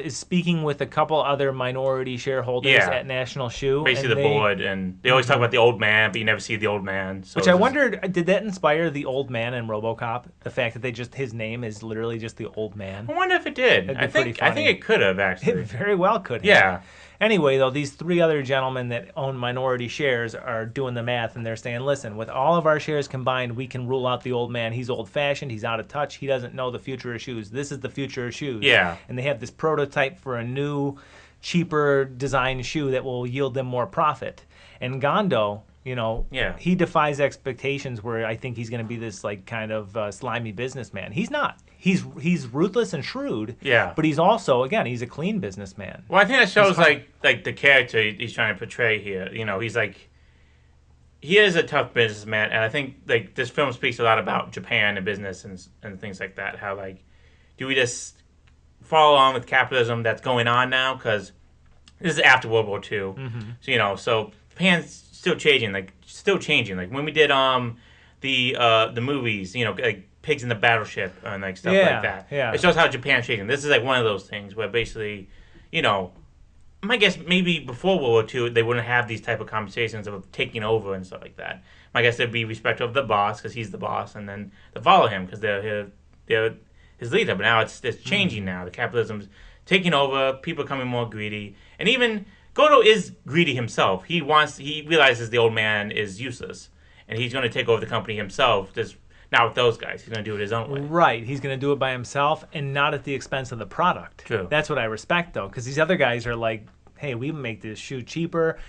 speaking with a couple other minority shareholders at National Shoe. Basically the board, and they always talk about the old man, but you never see the old man. So which I wondered, did that inspire the old man in RoboCop? The fact that his name is literally just the old man? I wonder if it did. I think it could have, actually. It very well could have. Yeah. Anyway, though, these three other gentlemen that own minority shares are doing the math, and they're saying, listen, with all of our shares combined, we can rule out the old man. He's old-fashioned. He's out of touch. He doesn't know the future of shoes. This is the future of shoes. Yeah. And they have this prototype for a new, cheaper design shoe that will yield them more profit. And Gondo, he defies expectations where I think he's going to be this, like, kind of slimy businessman. He's not. He's ruthless and shrewd. Yeah. But he's also, again, he's a clean businessman. Well, I think that shows like the character he's trying to portray here. He's like he is a tough businessman, and I think like this film speaks a lot about Japan and business and things like that. How like do we just follow along with capitalism that's going on now? Because this is after World War II, so so Japan's still changing. Like when we did the movies, like Pigs in the Battleship and like stuff like that. Yeah. It shows how Japan's changing. This is like one of those things where basically, I guess maybe before World War II they wouldn't have these type of conversations of taking over and stuff like that. I guess they'd be respectful of the boss because he's the boss, and then they follow him because they're his leader. But now it's changing now. The capitalism's taking over. People are becoming more greedy, and even Godo is greedy himself. He realizes the old man is useless, and he's going to take over the company himself. Not with those guys. He's going to do it his own way. Right. He's going to do it by himself and not at the expense of the product. True. That's what I respect, though, because these other guys are like, hey, we make this shoe cheaper.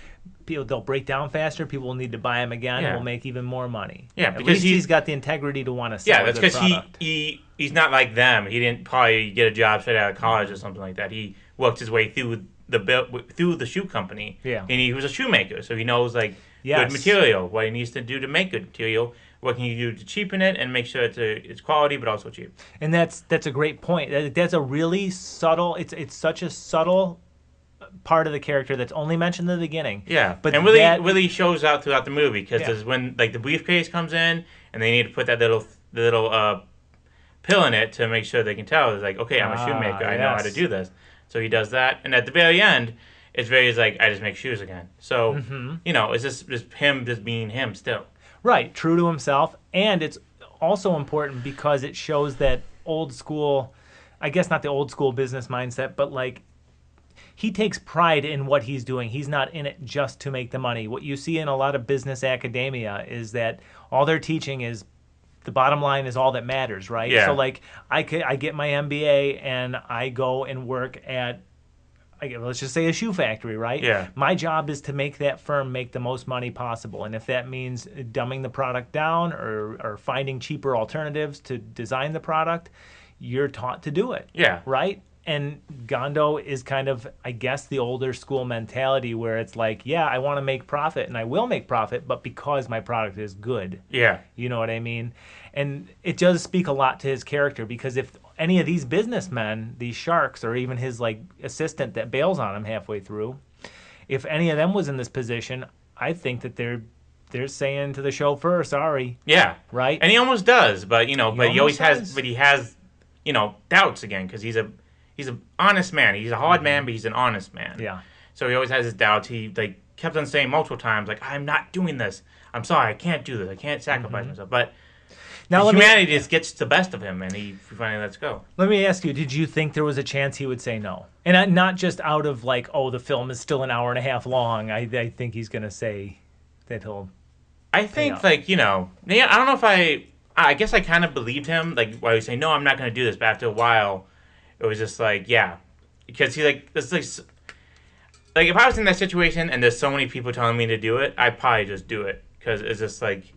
They'll break down faster. People will need to buy them again. And we'll make even more money. Yeah, At because least he's got the integrity to want to sell that's because he's not like them. He didn't probably get a job straight out of college or something like that. He worked his way through the shoe company. Yeah. And he was a shoemaker, so he knows good material, what he needs to do to make good material. What can you do to cheapen it and make sure it's quality but also cheap? And that's a great point. That's a really subtle. It's such a subtle part of the character that's only mentioned in the beginning. Yeah, but and really shows out throughout the movie because there's when like the briefcase comes in and they need to put that little pill in it to make sure they can tell. It's like, okay, I'm a shoemaker. I know how to do this. So he does that, and at the very end, it's like I just make shoes again. So it's just him just being him still. Right, true to himself, and it's also important because it shows that old school, I guess not the old school business mindset, but like he takes pride in what he's doing. He's not in it just to make the money. What you see in a lot of business academia is that all they're teaching is the bottom line is all that matters, right? Yeah. So like I get my MBA and I go and work at let's just say a shoe factory, right? Yeah. My job is to make that firm make the most money possible. And if that means dumbing the product down or finding cheaper alternatives to design the product, you're taught to do it. Yeah. Right? And Gondo is kind of, I guess, the older school mentality where it's like, yeah, I want to make profit and I will make profit, but because my product is good. Yeah. You know what I mean? And it does speak a lot to his character, because if any of these businessmen, these sharks, or even his like assistant that bails on him halfway through, if any of them was in this position, I think that they're saying to the chauffeur, sorry. Yeah. Right? And he almost does, but he always has, does. but he has, doubts again, because he's an honest man. He's a hard man, but he's an honest man. Yeah. So he always has his doubts. He kept on saying multiple times, like, I'm not doing this. I'm sorry, I can't do this. I can't sacrifice myself. But Now, humanity just gets the best of him, and he finally lets go. Let me ask you, did you think there was a chance he would say no? And not just out of like, oh, the film is still an hour and a half long. I think he's going to say that he'll... I think, I don't know if I guess I kind of believed him, like, while he was saying, no, I'm not going to do this. But after a while, it was just like, yeah. Because he, it's like, if I was in that situation and there's so many people telling me to do it, I'd probably just do it. Because it's just like,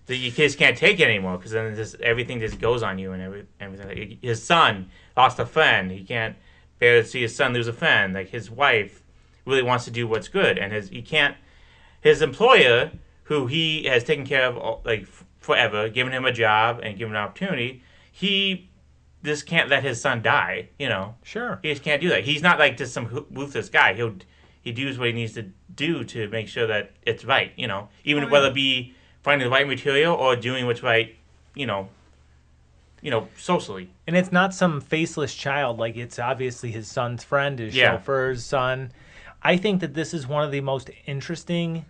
you just can't take it anymore. Because then everything just goes on you and everything. Like, his son lost a friend. He can't bear to see his son lose a friend. Like, his wife really wants to do what's good. And his employer, who he has taken care of, like, forever, given him a job and given him an opportunity, he just can't let his son die, Sure. He just can't do that. He's not like just some ruthless guy. He does what he needs to do to make sure that it's right, even whether it be finding the right material or doing what's right, socially. And it's not some faceless child. Like, it's obviously his son's friend, his chauffeur's son. I think that this is one of the most interesting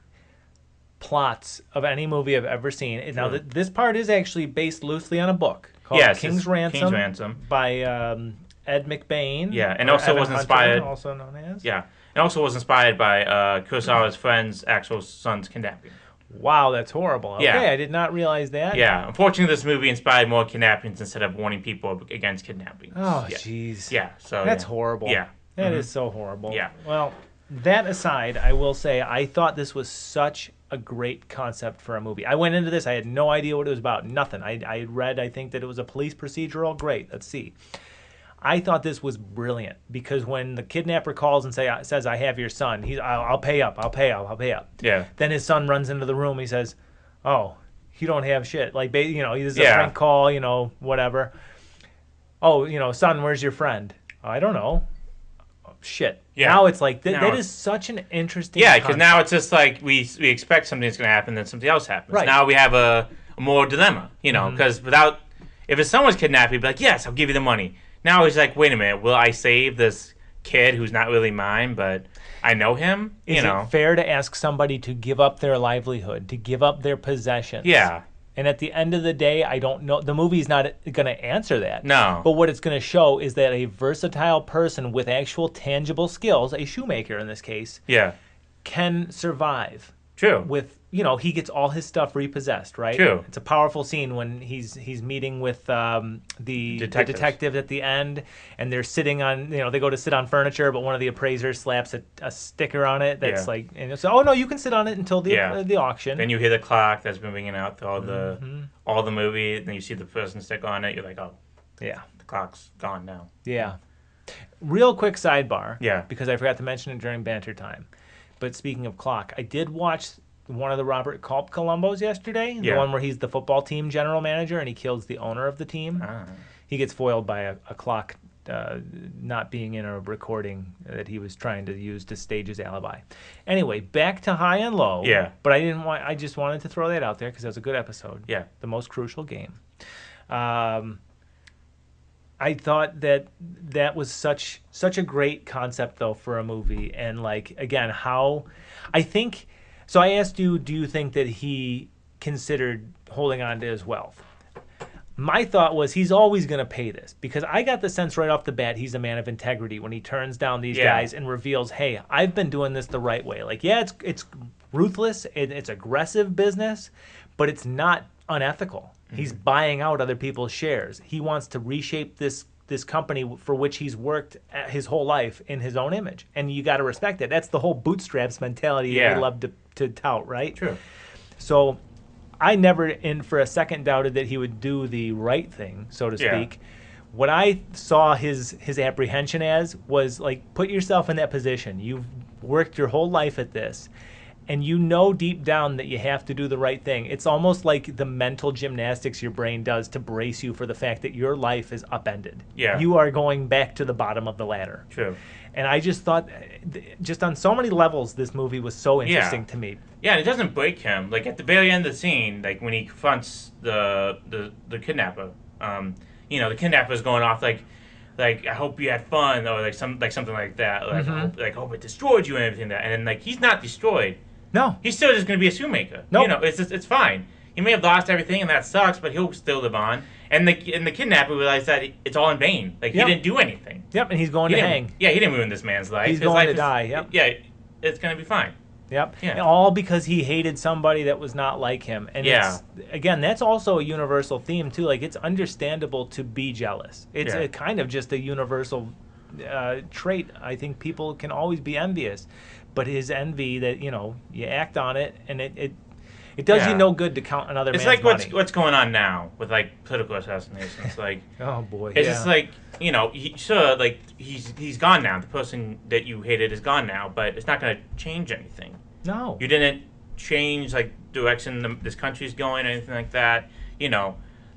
plots of any movie I've ever seen. Now, this part is actually based loosely on a book called King's Ransom by Ed McBain. Yeah, and also was inspired... also known as... Yeah, and also was inspired by Kurosawa's friend's actual son's kidnapping. Wow, that's horrible. Okay, yeah. I did not realize that. Yeah, unfortunately, this movie inspired more kidnappings instead of warning people against kidnapping. Oh, jeez. Yeah, so... That's horrible. Yeah. That is so horrible. Yeah. Well, that aside, I will say I thought this was such a great concept for a movie. I went into this, I had no idea what it was about. Nothing. I had read, I think, that it was a police procedural. Great, let's see. I thought this was brilliant, because when the kidnapper calls and says, I have your son, I'll pay up. Yeah. Then his son runs into the room. He says, oh, you don't have shit. Like, this is a prank call, whatever. Oh, son, where's your friend? I don't know. Shit. Yeah. Now it's like that is such an interesting because now it's just like we expect something's going to happen, then something else happens. Right. Now we have a more dilemma, because if it's someone's kidnapped, he'd be like, yes, I'll give you the money. Now he's like, wait a minute, will I save this kid who's not really mine, but I know him? Is it fair to ask somebody to give up their livelihood, to give up their possessions? Yeah. And at the end of the day, I don't know. The movie's not going to answer that. No. But what it's going to show is that a versatile person with actual tangible skills, a shoemaker in this case, can survive. True. With, he gets all his stuff repossessed, right? True. It's a powerful scene when he's meeting with the detective at the end, and they're sitting on, they go to sit on furniture, but one of the appraisers slaps a sticker on it that's like, and it's, oh no, you can sit on it until the auction. Then you hear the clock that's been ringing out through all the movie, and then you see the person stick on it. You're like, oh, yeah, the clock's gone now. Yeah. Real quick sidebar. Yeah. Because I forgot to mention it during banter time. But speaking of clock, I did watch one of the Robert Culp Columbos yesterday. The one where he's the football team general manager and he kills the owner of the team. He gets foiled by a clock not being in a recording that he was trying to use to stage his alibi. Anyway, back to High and Low. Yeah. But I just wanted to throw that out there because it was a good episode. Yeah. The most crucial game. I thought that was such a great concept, though, for a movie. And, like, again, so I asked you, do you think that he considered holding on to his wealth? My thought was he's always going to pay this, because I got the sense right off the bat he's a man of integrity when he turns down these guys and reveals, hey, I've been doing this the right way. Like, yeah, it's ruthless, it's aggressive business, but it's not unethical. He's buying out other people's shares. He wants to reshape this company for which he's worked his whole life in his own image. And you got to respect it. That's the whole bootstraps mentality that we love to tout, right? True. So I never, for a second, doubted that he would do the right thing, so to speak. what I saw his apprehension as was like, put yourself in that position. You've worked your whole life at this, and you know deep down that you have to do the right thing. It's almost like the mental gymnastics your brain does to brace you for the fact that your life is upended. Yeah. You are going back to the bottom of the ladder. True. And I just thought, just on so many levels, this movie was so interesting to me. Yeah, and it doesn't break him. Like at the very end of the scene, like when he confronts the kidnapper, the kidnapper's going off like I hope you had fun, or something like that. Like I hope it destroyed you and everything like that. And then like he's not destroyed. No. He's still just going to be a shoemaker. Nope. It's fine. He may have lost everything, and that sucks, but he'll still live on. And the kidnapper realized that it's all in vain. Like, he didn't do anything. Yep, and he's going to hang. Yeah, he didn't ruin this man's life. He's going to die, yep. Yeah, it's going to be fine. Yep. Yeah. And all because he hated somebody that was not like him. And it's, again, that's also a universal theme, too. Like, it's understandable to be jealous. It's a kind of just a universal trait. I think people can always be envious. But his envy that, you act on it, and it does you no good to count another man's money. It's like what's going on now with, like, political assassinations. Like, oh, boy, it's just like, he's gone now. The person that you hated is gone now, but it's not going to change anything. No. You didn't change, like, direction this country's going or anything like that.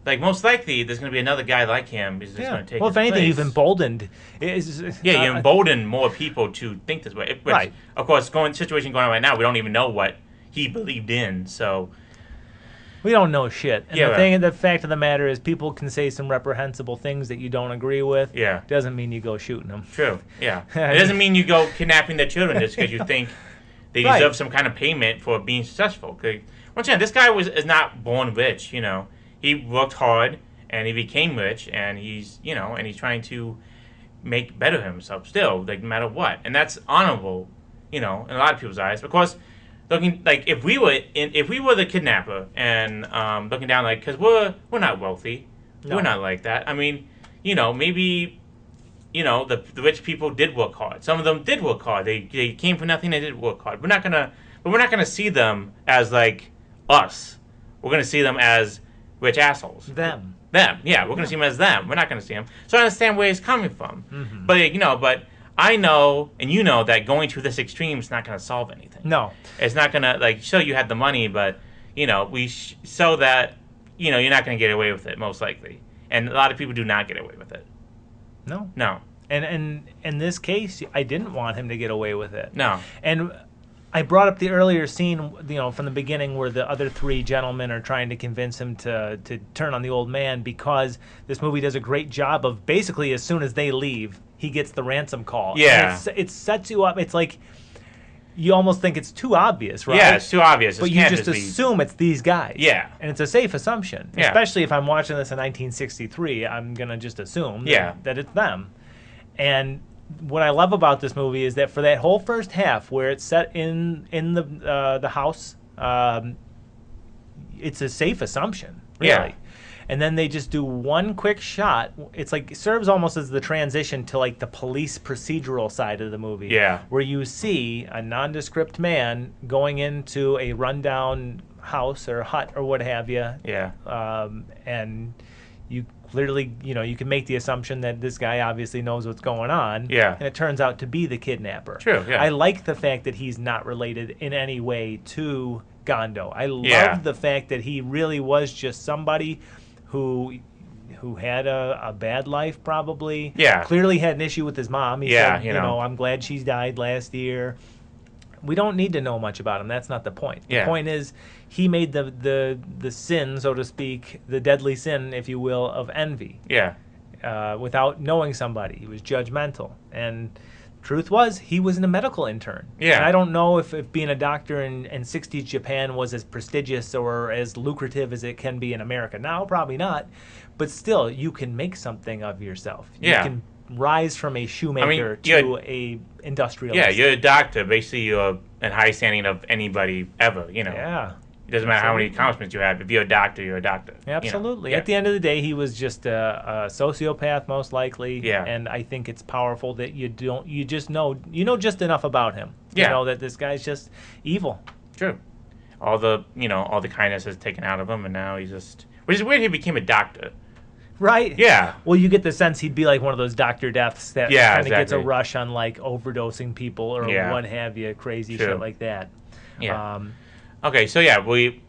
Like, most likely, there's going to be another guy like him who's just going to take his if anything, place. you've emboldened. You embolden more people to think this way. Right. Of course, situation going on right now, we don't even know what he believed in, so... We don't know shit. And the fact of the matter is, people can say some reprehensible things that you don't agree with. Yeah. Doesn't mean you go shooting them. True, yeah. It doesn't mean you go kidnapping their children just because you think they deserve some kind of payment for being successful. Once again, this guy is not born rich, He worked hard, and he became rich, and he's trying to better himself still, like, no matter what. And that's honorable, in a lot of people's eyes. Because looking, like, if we were the kidnapper and looking down, like, because we're not wealthy. No. We're not like that. I mean, maybe, the rich people did work hard. Some of them did work hard. They came from nothing, they did work hard. We're not gonna see them as, like, us. We're gonna see them as rich assholes. Them. Yeah. We're going to see them as them. We're not going to see them. So I understand where he's coming from. Mm-hmm. But I know, and you know, that going to this extreme is not going to solve anything. No. It's not going to, like, show you had the money, but, so that, you're not going to get away with it, most likely. And a lot of people do not get away with it. No. No. And in this case, I didn't want him to get away with it. No. And I brought up the earlier scene, from the beginning where the other three gentlemen are trying to convince him to turn on the old man, because this movie does a great job of basically as soon as they leave, he gets the ransom call. Yeah. And it sets you up. It's like you almost think it's too obvious, right? Yeah, it's too obvious. But you just assume it's these guys. Yeah. And it's a safe assumption. Yeah. Especially if I'm watching this in 1963, I'm going to just assume that it's them. And what I love about this movie is that for that whole first half, where it's set in the house, it's a safe assumption, really. Yeah. And then they just do one quick shot. It's like, it serves almost as the transition to, like, the police procedural side of the movie. Yeah. Where you see a nondescript man going into a rundown house or hut or what have you. Yeah. And you clearly, you can make the assumption that this guy obviously knows what's going on. Yeah. And it turns out to be the kidnapper. True, yeah. I like the fact that he's not related in any way to Gondo. I love the fact that he really was just somebody who had a bad life, probably. Yeah. Clearly had an issue with his mom. He said, you know, I'm glad she's died last year. We don't need to know much about him. That's not the point. The point is, he made the sin, so to speak, the deadly sin, if you will, of envy. Yeah. Without knowing somebody. He was judgmental. And truth was, he was a medical intern. Yeah. And I don't know if being a doctor in 60s Japan was as prestigious or as lucrative as it can be in America now. Probably not. But still, you can make something of yourself. Yeah. You can rise from a shoemaker to a industrialist. Yeah, you're a doctor. Basically, you're in high standing of anybody ever, Yeah. It doesn't matter how many accomplishments you have. If you're a doctor, you're a doctor. Absolutely. Yeah. At the end of the day, he was just a sociopath, most likely. Yeah. And I think it's powerful that you just know just enough about him. Yeah. You know that this guy's just evil. True. All the kindness is taken out of him, and now he's just... Which is weird he became a doctor. Right? Yeah. Well, you get the sense he'd be like one of those Dr. Deaths that Yeah, kind of gets a exactly. rush on like overdosing people or Yeah. what have you, crazy True. shit like that. Yeah. Okay, so yeah, we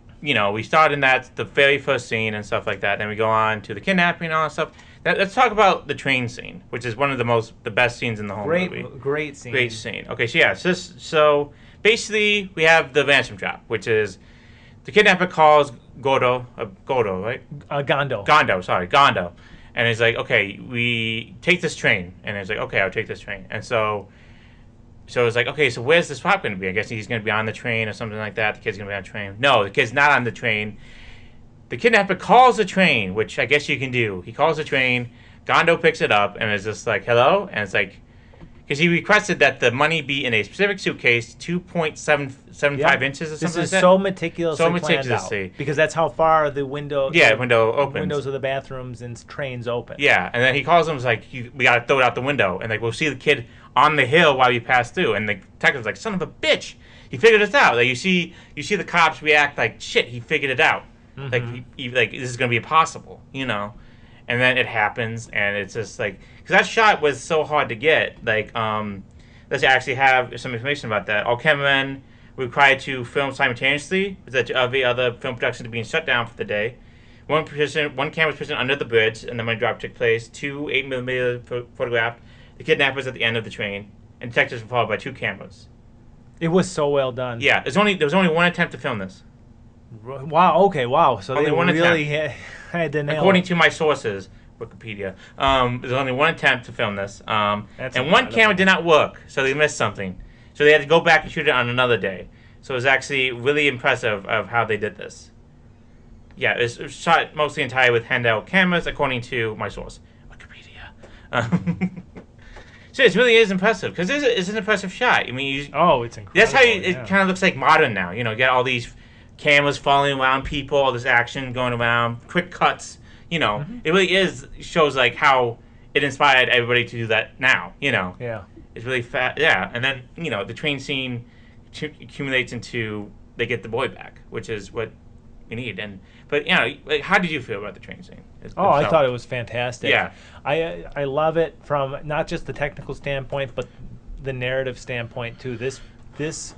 start in the very first scene and stuff like that. Then we go on to the kidnapping and all that stuff. Let's talk about the train scene, which is one of the best scenes in the whole movie. Great scene. Great scene. Okay, so yeah, so basically we have the ransom drop, which is the kidnapper calls Gondo, right? Gondo. And he's like, okay, we take this train. And he's like, okay, I'll take this train. And so it's like, okay, so where's the swap going to be? I guess he's going to be on the train or something like that. The kid's going to be on the train. No, the kid's not on the train. The kidnapper calls the train, which I guess you can do. He calls the train. Gondo picks it up and is just like, hello? And it's like, because he requested that the money be in a specific suitcase, 2.75 inches or something like that. This is so meticulously planned out, because that's how far the window opens. Windows of the bathrooms and trains open. Yeah, and then he calls him, is like, we got to throw it out the window. And like, we'll see the kid on the hill while we pass through. And the detective's like, son of a bitch, he figured it out. Like, you see the cops react like, shit, he figured it out. Mm-hmm. Like this is going to be impossible, you know? And then it happens, and it's just like, because that shot was so hard to get. Like, let's actually have some information about that. All cameramen were required to film simultaneously, with every other film production being shut down for the day. One camera was positioned under the bridge, and the money drop took place. 2 8mm photographed the kidnappers at the end of the train, and detectives were followed by 2 cameras. It was so well done. Yeah, there was only one attempt to film this. Wow. Okay. Wow. So only they one really had to nail According it. to my sources, Wikipedia, there's only one attempt to film this, and That's one incredible. camera did not work, so they missed something. So they had to go back and shoot it on another day. So it was actually really impressive of how they did this. Yeah, it was shot mostly entirely with handheld cameras, according to my source, Wikipedia. So it really is impressive, because it's an impressive shot. I mean, It's incredible. that's how it kind of looks like modern now. You know, you got all these cameras following around people, all this action going around, quick cuts. You know, It really shows like how it inspired everybody to do that now. You know, Yeah. it's really fast. Yeah, and then the train scene accumulates into they get the boy back, which is what we need. But like, how did you feel about the train scene? I thought it was fantastic. Yeah. I love it from not just the technical standpoint, but the narrative standpoint too. This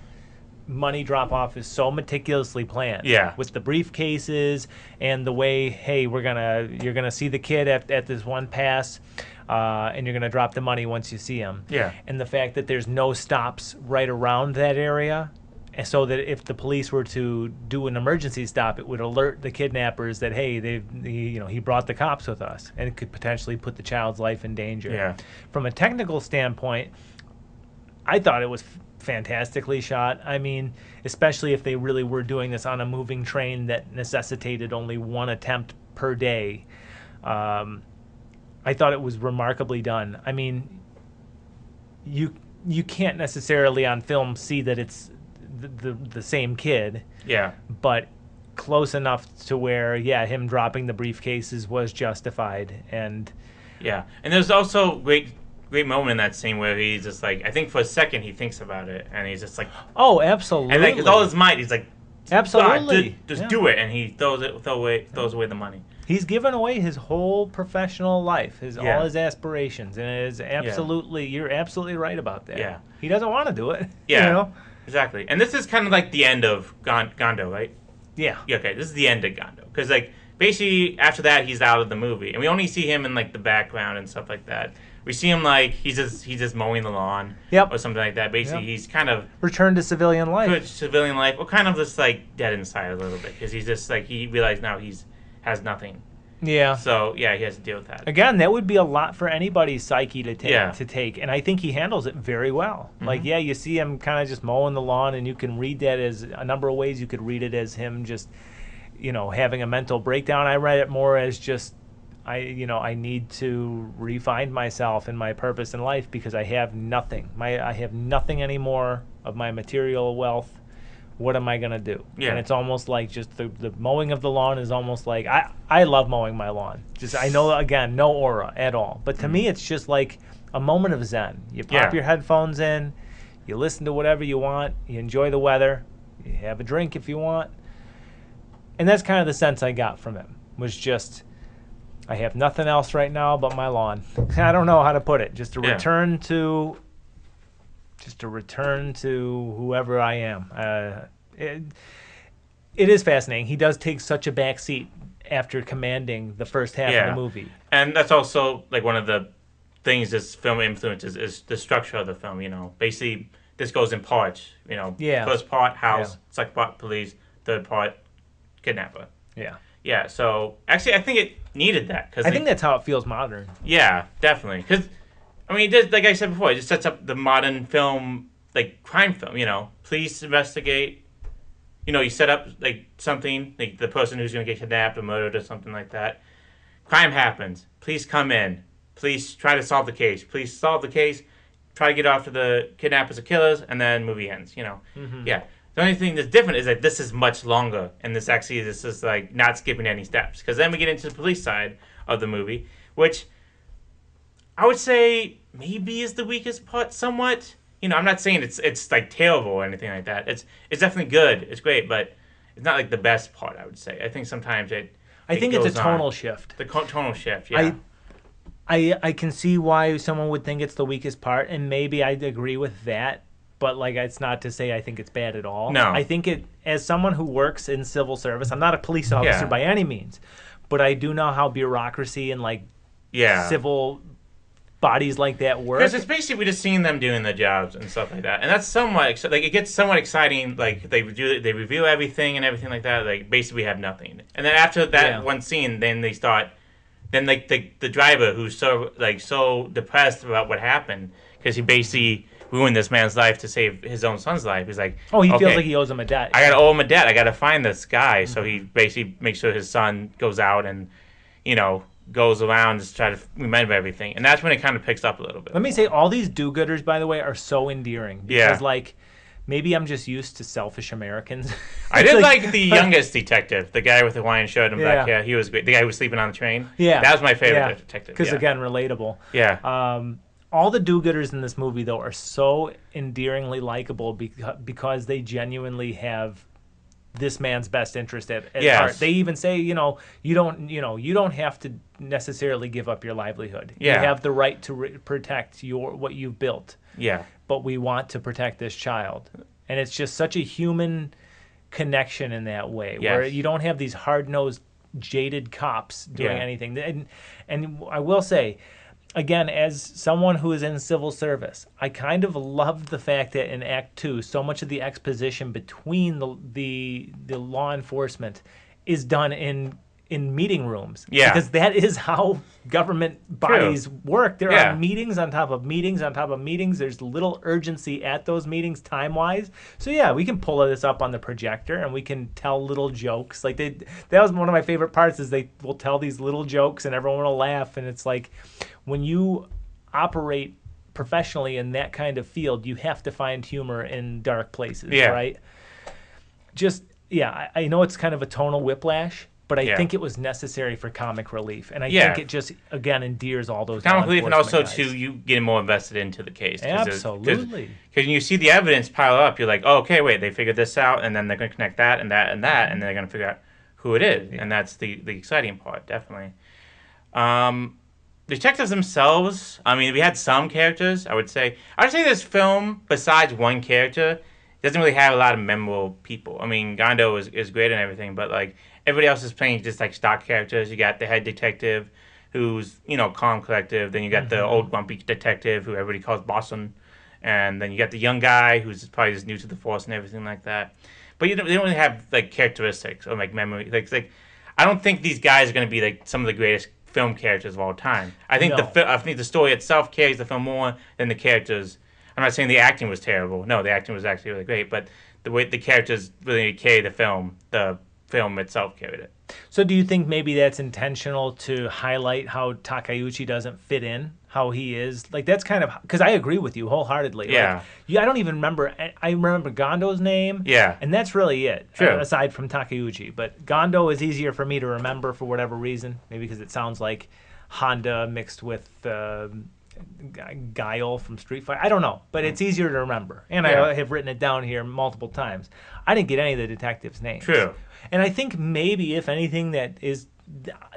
money drop off is so meticulously planned. Yeah. With the briefcases and the way, hey, you're gonna see the kid at this one pass, and you're gonna drop the money once you see him. Yeah. And the fact that there's no stops right around that area. And so that if the police were to do an emergency stop, it would alert the kidnappers that, hey, he brought the cops with us, and it could potentially put the child's life in danger. Yeah. From a technical standpoint, I thought it was fantastically shot. I mean, especially if they really were doing this on a moving train that necessitated only one attempt per day. I thought it was remarkably done. I mean, you can't necessarily on film see that it's the same kid, Yeah. but close enough to where him dropping the briefcases was justified. And Yeah, and there's also great moment in that scene where he's just like, I think for a second he thinks about it, and he's just like, absolutely, and like with all his might, he's like, absolutely, just do it, and he throws away the money. He's given away his whole professional life, Yeah. all his aspirations, and it is absolutely, you're absolutely right about that. Yeah. He doesn't want to do it. Yeah. You know? Exactly, and this is kind of like the end of Gondo, right? Yeah. Yeah, okay, this is the end of Gondo, because like basically after that he's out of the movie, and we only see him in like the background and stuff like that. We see him like he's just mowing the lawn, Yep. or something like that. Basically, Yep. he's kind of Return to civilian life. good civilian life, or kind of just like dead inside a little bit, because he's just like he realized now has nothing. Yeah. So yeah, he has to deal with that. Again, that would be a lot for anybody's psyche to take. Yeah. And I think he handles it very well. Like, you see him kind of just mowing the lawn, and you can read that as a number of ways. You could read it as him just, having a mental breakdown. I read it more as just, I need to refine myself and my purpose in life because I have nothing. I have nothing anymore of my material wealth. What am I going to do? Yeah. And it's almost like just the mowing of the lawn is almost like, I love mowing my lawn. Just, I know, again, no aura at all. But to me, it's just like a moment of zen. You pop your headphones in, you listen to whatever you want, you enjoy the weather, you have a drink if you want. And that's kind of the sense I got from him, was just I have nothing else right now but my lawn. I don't know how to put it. Just a Yeah. return to whoever I am. It is fascinating. He does take such a back seat after commanding the first half of the movie. And that's also like one of the things this film influences is the structure of the film. You know, basically this goes in parts. You know, Yeah. first part house, Yeah. second part police, third part kidnapper. Yeah. Yeah. So actually, I think it needed that because I think that's how it feels modern. yeah, definitely. Because I mean, it does, like I said before, it just sets up the modern film, like crime film. You know, police investigate. You know, you set up like something, like the person who's going to get kidnapped or murdered or something like that. Crime happens. Police come in. Police try to solve the case. Police solve the case, try to get after the kidnappers or killers, and then movie ends. You know, yeah. The only thing that's different is that this is much longer, and this is like not skipping any steps. Because then we get into the police side of the movie, which I would say maybe is the weakest part, somewhat. You know, I'm not saying it's like terrible or anything like that. It's definitely good. It's great, but it's not like the best part. I would say. I think sometimes I think it's a goes tonal on. shift. The tonal shift. Yeah. I can see why someone would think it's the weakest part, and maybe I'd agree with that. But like, it's not to say I think it's bad at all. No. I think it, as someone who works in civil service, I'm not a police officer Yeah. by any means, but I do know how bureaucracy and like yeah. civil bodies like that work. Because it's basically just seeing them doing their jobs and stuff like that, and that's somewhat like it gets somewhat exciting. Like they review everything and everything like that. Like basically we have nothing, and then after that one scene, then they start. Then like the driver who's so depressed about what happened because he basically ruined this man's life to save his own son's life. He's like, he feels okay, like he owes him a debt. I gotta owe him a debt. I gotta find this guy. So he basically makes sure his son goes out and, you know, goes around to try to remember everything. And that's when it kind of picks up a little bit. Let me say, all these do-gooders, by the way, are so endearing. Because, like, maybe I'm just used to selfish Americans. I did like the youngest detective, the guy with the Hawaiian shirt and black hair. He was great. The guy who was sleeping on the train. Yeah. That was my favorite detective. Because, again, relatable. Yeah. All the do-gooders in this movie, though, are so endearingly likable because they genuinely have this man's best interest at heart. They even say, you don't have to necessarily give up your livelihood. Yeah. You have the right to protect what you've built. Yeah. But we want to protect this child. And it's just such a human connection in that way, where you don't have these hard-nosed, jaded cops doing anything. And I will say, again, as someone who is in civil service, I kind of loved the fact that in Act 2, so much of the exposition between the law enforcement is done in meeting rooms. Yeah. Because that is how government bodies work. There are meetings on top of meetings on top of meetings. There's little urgency at those meetings time-wise. So, yeah, we can pull this up on the projector and we can tell little jokes. Like that was one of my favorite parts is they will tell these little jokes and everyone will laugh. And it's like when you operate professionally in that kind of field, you have to find humor in dark places, right? I know it's kind of a tonal whiplash, but I think it was necessary for comic relief, and I think it just again endears all those comic relief, and also guys. to you getting more invested into the case. Absolutely, because you see the evidence pile up, you're like, oh, okay, wait, they figured this out, and then they're going to connect that and that and that, and then they're going to figure out who it is, and that's the exciting part, definitely. Detectives themselves, I mean, we had some characters. I would say this film, besides one character, doesn't really have a lot of memorable people. I mean, Gondo is great and everything, but like everybody else is playing just like stock characters. You got the head detective, who's calm, collective. Then you got the old grumpy detective, who everybody calls Boston, and then you got the young guy who's probably just new to the force and everything like that. But they don't really have like characteristics or like memory. Like I don't think these guys are going to be like some of the greatest film characters of all time. I think the story itself carries the film more than the characters. I'm not saying the acting was terrible. No, the acting was actually really great, but the way the characters really carry the film itself carried it. So do you think maybe that's intentional to highlight how Takeuchi doesn't fit in, how he is? Like that's kind of, because I agree with you wholeheartedly. Yeah. Like, I don't even remember, I remember Gondo's name. Yeah. And that's really it, True. Aside from Takeuchi. But Gondo is easier for me to remember for whatever reason, maybe because it sounds like Honda mixed with Guile from Street Fighter. I don't know, but it's easier to remember. And I have written it down here multiple times. I didn't get any of the detectives' names. True. And I think maybe, if anything, that is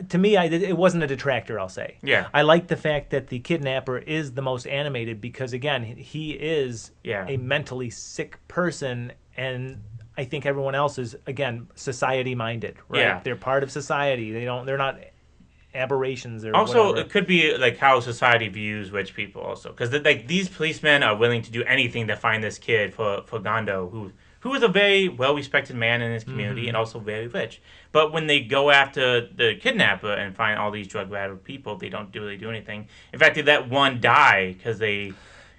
to me, it wasn't a detractor, I'll say. Yeah. I like the fact that the kidnapper is the most animated because, again, he is Yeah. a mentally sick person, and I think everyone else is, again, society-minded, right? Yeah. They're part of society. They're not aberrations or Also, whatever. it could be like how society views rich people, also, because like these policemen are willing to do anything to find this kid for Gondo, who is a very well-respected man in his community and also very rich. But when they go after the kidnapper and find all these drug-addled people, they don't really do anything. In fact, they let one die because they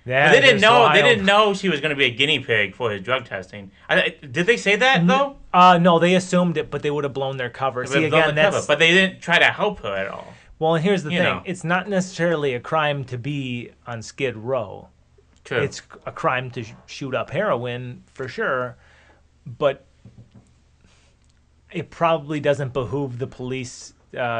didn't know. They didn't know she was going to be a guinea pig for his drug testing. Did they say that though? No, they assumed it, but they would have blown their cover. They See, would've blown again, the cover, that's... but they didn't try to help her at all. Well, and here's the You thing. know. It's not necessarily a crime to be on Skid Row. True. It's a crime to shoot up heroin, for sure, but it probably doesn't behoove the police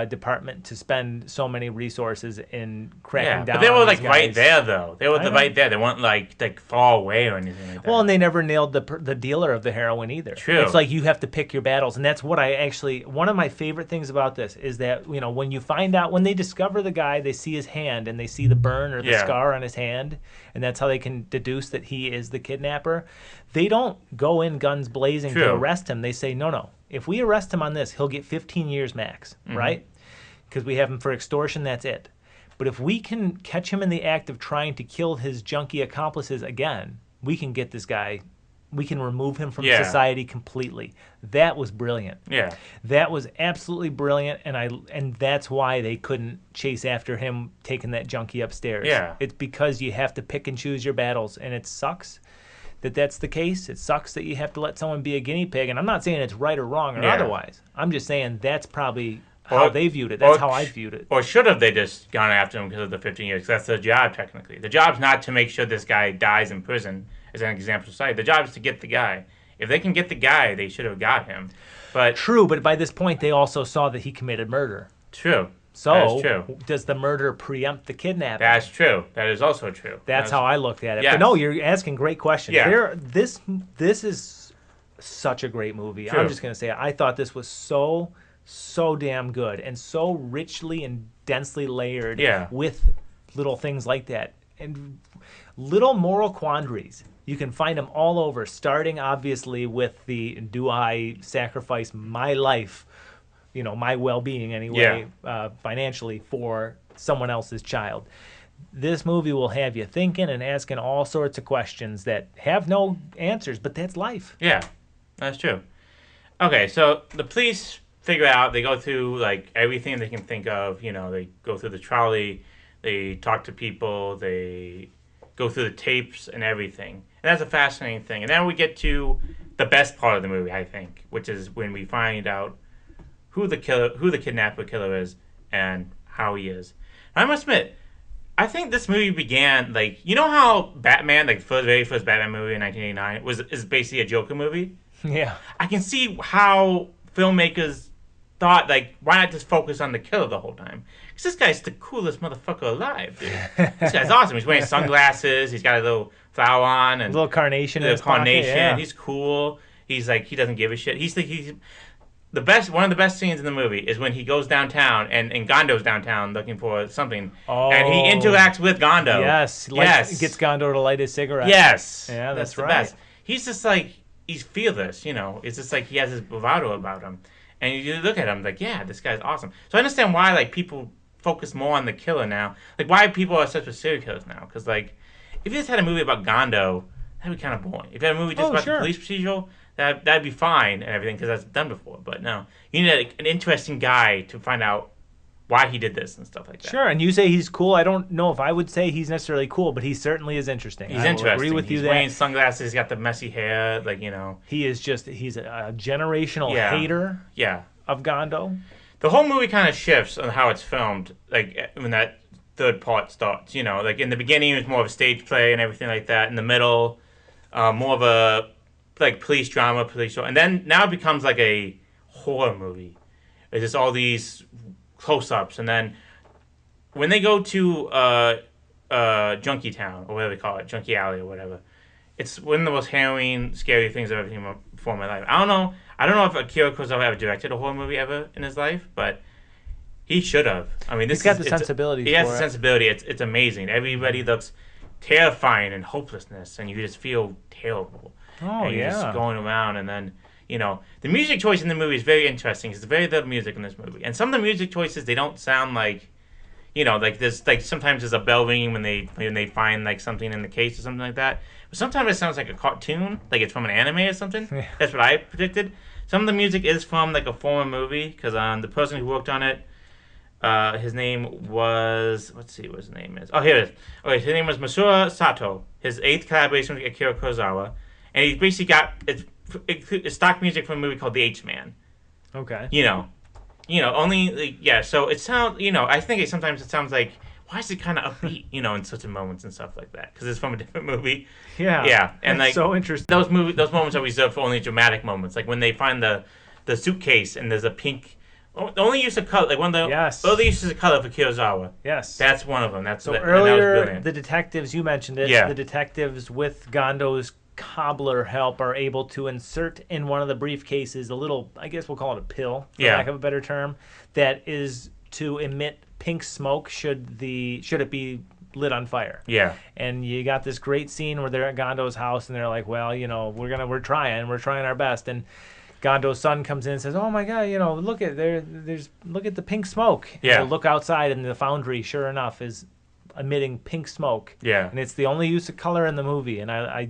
department to spend so many resources in cracking down but they were on like these right guys. there though. They were I know. right there. They weren't like far away or anything like that. Well, and they never nailed the dealer of the heroin either. True. It's like you have to pick your battles, and that's what one of my favorite things about this is that, when you find out, when they discover the guy, they see his hand and they see the burn or the Yeah. scar on his hand, and that's how they can deduce that he is the kidnapper. They don't go in guns blazing to True. arrest him. They say, no. If we arrest him on this, he'll get 15 years max, right? Because we have him for extortion, that's it. But if we can catch him in the act of trying to kill his junkie accomplices again, we can get this guy, we can remove him from Yeah. society completely. That was brilliant. Yeah. That was absolutely brilliant, and that's why they couldn't chase after him taking that junkie upstairs. Yeah. It's because you have to pick and choose your battles, and it sucks that that's the case. It sucks that you have to let someone be a guinea pig, and I'm not saying it's right or wrong or Yeah. otherwise. I'm just saying that's probably how Or- they viewed it. That's or how I sh- viewed it. Or should have they just gone after him because of the 15 years? 'Cause that's their job, technically. The job's not to make sure this guy dies in prison, as an example of society. The job is to get the guy. If they can get the guy, they should have got him. But True, but by this point, they also saw that he committed murder. true. So, That's true. does the murder preempt the kidnapping? That's true. That is also true. That's how I looked at it. Yes. But no, you're asking great questions. Yeah. This is such a great movie. True. I'm just going to say it. I thought this was so damn good and so richly and densely layered Yeah. with little things like that. And little moral quandaries. You can find them all over, starting obviously with the do I sacrifice my life, my well-being anyway, financially for someone else's child. This movie will have you thinking and asking all sorts of questions that have no answers, but that's life. Yeah, that's true. Okay, so the police figure out, they go through like everything they can think of. They go through the trolley, they talk to people, they go through the tapes and everything. And that's a fascinating thing. And then we get to the best part of the movie, I think, which is when we find out who the kidnapper killer is and how he is. And I must admit, I think this movie began like, how Batman, like the very first Batman movie in 1989, is basically a Joker movie. Yeah. I can see how filmmakers thought, like, why not just focus on the killer the whole time? Because this guy's the coolest motherfucker alive, dude. This guy's awesome. He's wearing sunglasses. He's got a little flower on and A little carnation in the his pocket. carnation. Yeah. He's cool. He's like, he doesn't give a shit. He's the best. One of the best scenes in the movie is when he goes downtown and Gondo's downtown looking for something, and he interacts with Gondo. Yes. Yes. Gets Gondo to light his cigarette. Yes. Yeah, that's the right. best. He's just like, he's fearless, It's just like he has this bravado about him. And you look at him like, yeah, this guy's awesome. So I understand why like people focus more on the killer now. Like why people are such with serial killers now. Because like, if you just had a movie about Gondo, that'd be kind of boring. If you had a movie just about the police procedural, that'd be fine and everything because that's done before. But no, you need an interesting guy to find out why he did this and stuff like that. Sure, and you say he's cool. I don't know if I would say he's necessarily cool, but he certainly is interesting. He's I will interesting. agree with you he's that wearing sunglasses. He's got the messy hair. Like, he's a generational Yeah. hater Yeah. of Gondo. The whole movie kind of shifts on how it's filmed, like when that third part starts. Like in the beginning, it was more of a stage play and everything like that. In the middle, more of a like police drama, police show, and then now it becomes like a horror movie. It's just all these close-ups, and then when they go to Junkie Town or whatever they call it, Junkie Alley or whatever, it's one of the most harrowing, scary things I've ever seen before in my life. I don't know if Akira Kurosawa ever directed a horror movie ever in his life, but He should have. I mean, He's got the sensibility. He has the sensibility. It's amazing. Everybody looks terrifying and hopelessness, and you just feel terrible. Oh, and you're yeah. just going around, and then, you know, the music choice in the movie is very interesting. There's very little music in this movie. And some of the music choices, they don't sound like, you know, like there's, like, sometimes there's a bell ringing when they find, like, something in the case or something like that. But sometimes it sounds like a cartoon, like it's from an anime or something. Yeah. That's what I predicted. Some of the music is from, like, a former movie, because the person who worked on it, his name was, let's see what his name is. Oh, here it is. Okay, his name was Masura Sato. His 8th collaboration with Akira Kurosawa. And he basically got it's stock music from a movie called The H-Man. Okay. You know, only, like, yeah, so it sounds, you know, I think sometimes it sounds like, why is it kind of upbeat, you know, in certain moments and stuff like that? Because it's from a different movie. Yeah. Yeah, and That's like so interesting. those moments are reserved for only dramatic moments, like when they find the suitcase and there's a pink. The only use of color, like one of the Yes. early uses of color for Kurosawa. Yes. That's one of them. So and that was earlier, brilliant. the detectives, you mentioned it, Yeah. the detectives with Gondo's cobbler help are able to insert in one of the briefcases a little, I guess we'll call it a pill, for Yeah. lack of a better term, that is to emit pink smoke should it be lit on fire. Yeah. And you got this great scene where they're at Gondo's house and they're like, well, you know, we're trying our best. And Gondo's son comes in and says, "Oh my God, you know, look at look at the pink smoke." Yeah. And they look outside, and the foundry, sure enough, is emitting pink smoke. Yeah. And it's the only use of color in the movie, and I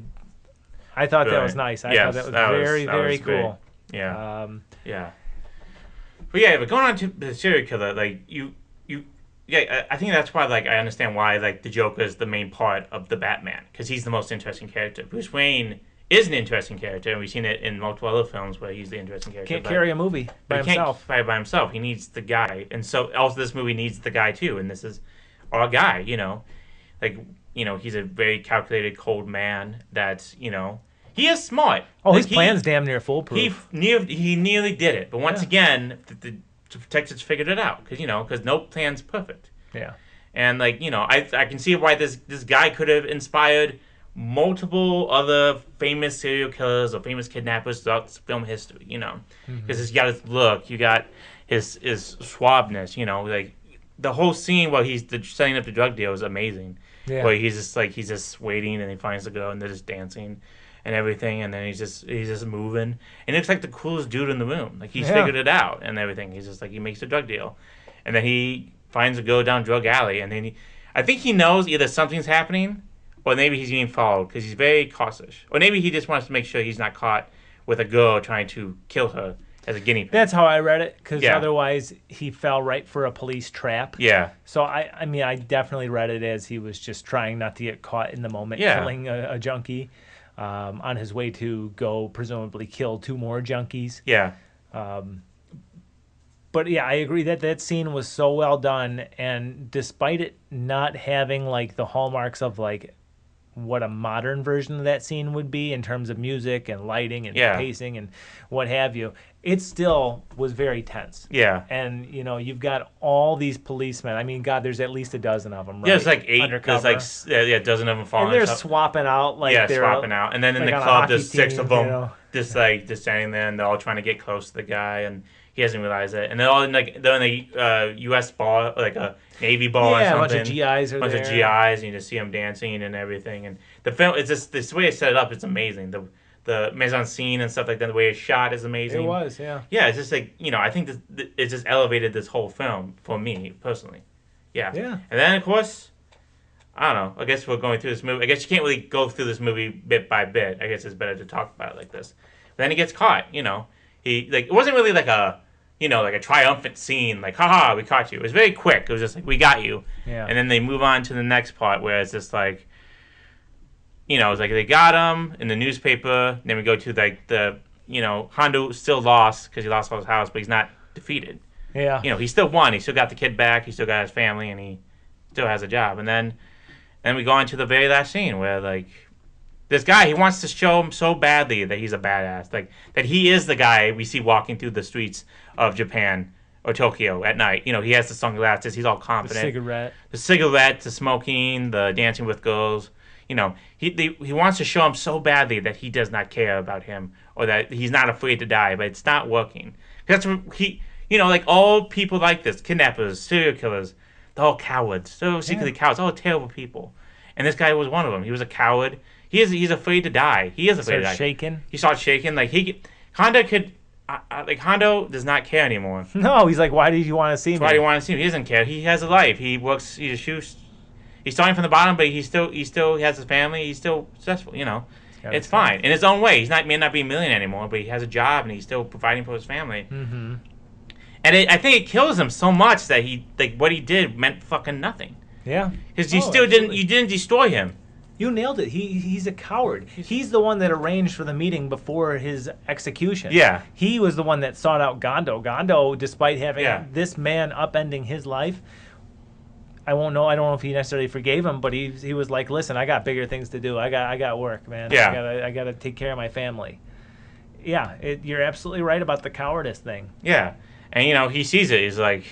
thought that was Brilliant. nice. I Yes, thought that was that was- very, that very was great. cool. Yeah. Yeah. But yeah, but going on to the serial killer, like I think that's why, like, I understand why, like, the Joker is the main part of the Batman, because he's the most interesting character. Bruce Wayne is an interesting character, and we've seen it in multiple other films where he's the interesting character. Can't carry a movie by he himself. Can't by himself. He needs the guy, and so also this movie needs the guy too. And this is our guy, you know, like, you know, he's a very calculated, cold man. That's, you know, he is smart. Oh, Like, his plan's damn near foolproof. He nearly did it, but once Yeah. again, the detectives figured it out because no plan's perfect. Yeah. And, like, you know, I can see why this guy could have inspired multiple other famous serial killers or famous kidnappers throughout film history, you know, because he's got his look, you got his suaveness, you know, like the whole scene while he's setting up the drug deal is amazing. Yeah. Where he's just waiting and he finds the girl and they're just dancing and everything, and then he's just moving, and he looks like the coolest dude in the room. Like, he's Yeah. figured it out and everything. He's just like, he makes a drug deal, and then he finds a girl down drug alley, and then I think he knows either something's happening or maybe he's being followed because he's very cautious, or maybe he just wants to make sure he's not caught with a girl trying to kill her as a guinea pig. That's how I read it, because Yeah. otherwise he fell right for a police trap. Yeah, So I mean, I definitely read it as he was just trying not to get caught in the moment, Yeah. killing a junkie, on his way to go presumably kill 2 more junkies. yeah, But yeah, I agree that scene was so well done, and despite it not having like the hallmarks of like what a modern version of that scene would be in terms of music and lighting and Yeah. pacing and what have you, it still was very tense. yeah. And, you know, you've got all these policemen. I mean, God, there's at least a dozen of them, right? Yeah, there's like 8. Undercover. There's like a dozen of them and falling. they're swapping out like they're swapping out, and then in like the on a club hockey there's 6 of team, them, you know? just standing there, and they're all trying to get close to the guy, and he doesn't realize it, and they're all in a U.S. bar, like a Navy bar Yeah, or a something. bunch of GIs are bunch there. of GIs, and you just see them dancing and everything, and the film it's just this way it's set up. It's amazing. The mise en scene and stuff like that. The way it's shot is amazing. It was, yeah. Yeah, it's just like, you know, I think it just elevated this whole film for me personally. Yeah. Yeah. And then, of course, I don't know. I guess we're going through this movie. I guess you can't really go through this movie bit by bit. I guess it's better to talk about it like this. But then he gets caught, you know. It wasn't really like a, you know, like a triumphant scene, like, haha, we caught you. It was very quick. It was just like, we got you. Yeah. And then they move on to the next part where it's just like, you know, it's like they got him in the newspaper. Then we go to like the, you know, Hondo still lost because he lost all his house, but he's not defeated. Yeah. You know, he still won. He still got the kid back. He still got his family, and he still has a job. And then we go on to the very last scene where, like, this guy, he wants to show him so badly that he's a badass, like that he is the guy we see walking through the streets of Japan or Tokyo at night. You know, he has the sunglasses. He's all The confident. cigarette. The smoking, the dancing with girls. You know, he wants to show him so badly that he does not care about him or that he's not afraid to die, but it's not working. That's what You know, like all people like this, kidnappers, serial killers, they're all cowards. They're secretly cowards, all terrible people. And this guy was one of them. He was a coward. He's afraid to die. He is afraid to die. Shaking. He started shaking. Like Hondo does not care anymore. No, he's like, why did you want to see me? Why do you want to see him? He doesn't care. He has a life. He works. He's starting from the bottom, but he still has his family. He's still successful. You know, it's fine in his own way. May not be a millionaire anymore, but he has a job and he's still providing for his family. Mm-hmm. And I think it kills him so much that what he did meant fucking nothing. Yeah, Because you didn't destroy him. You nailed it. He's a coward. He's the one that arranged for the meeting before his execution. Yeah. He was the one that sought out Gondo. Gondo, despite having Yeah. this man upending his life, I don't know if he necessarily forgave him, but he was like, listen, I got bigger things to do. I got work, man. Yeah. I gotta take care of my family. Yeah, you're absolutely right about the cowardice thing. Yeah. And, you know, he sees it. He's like,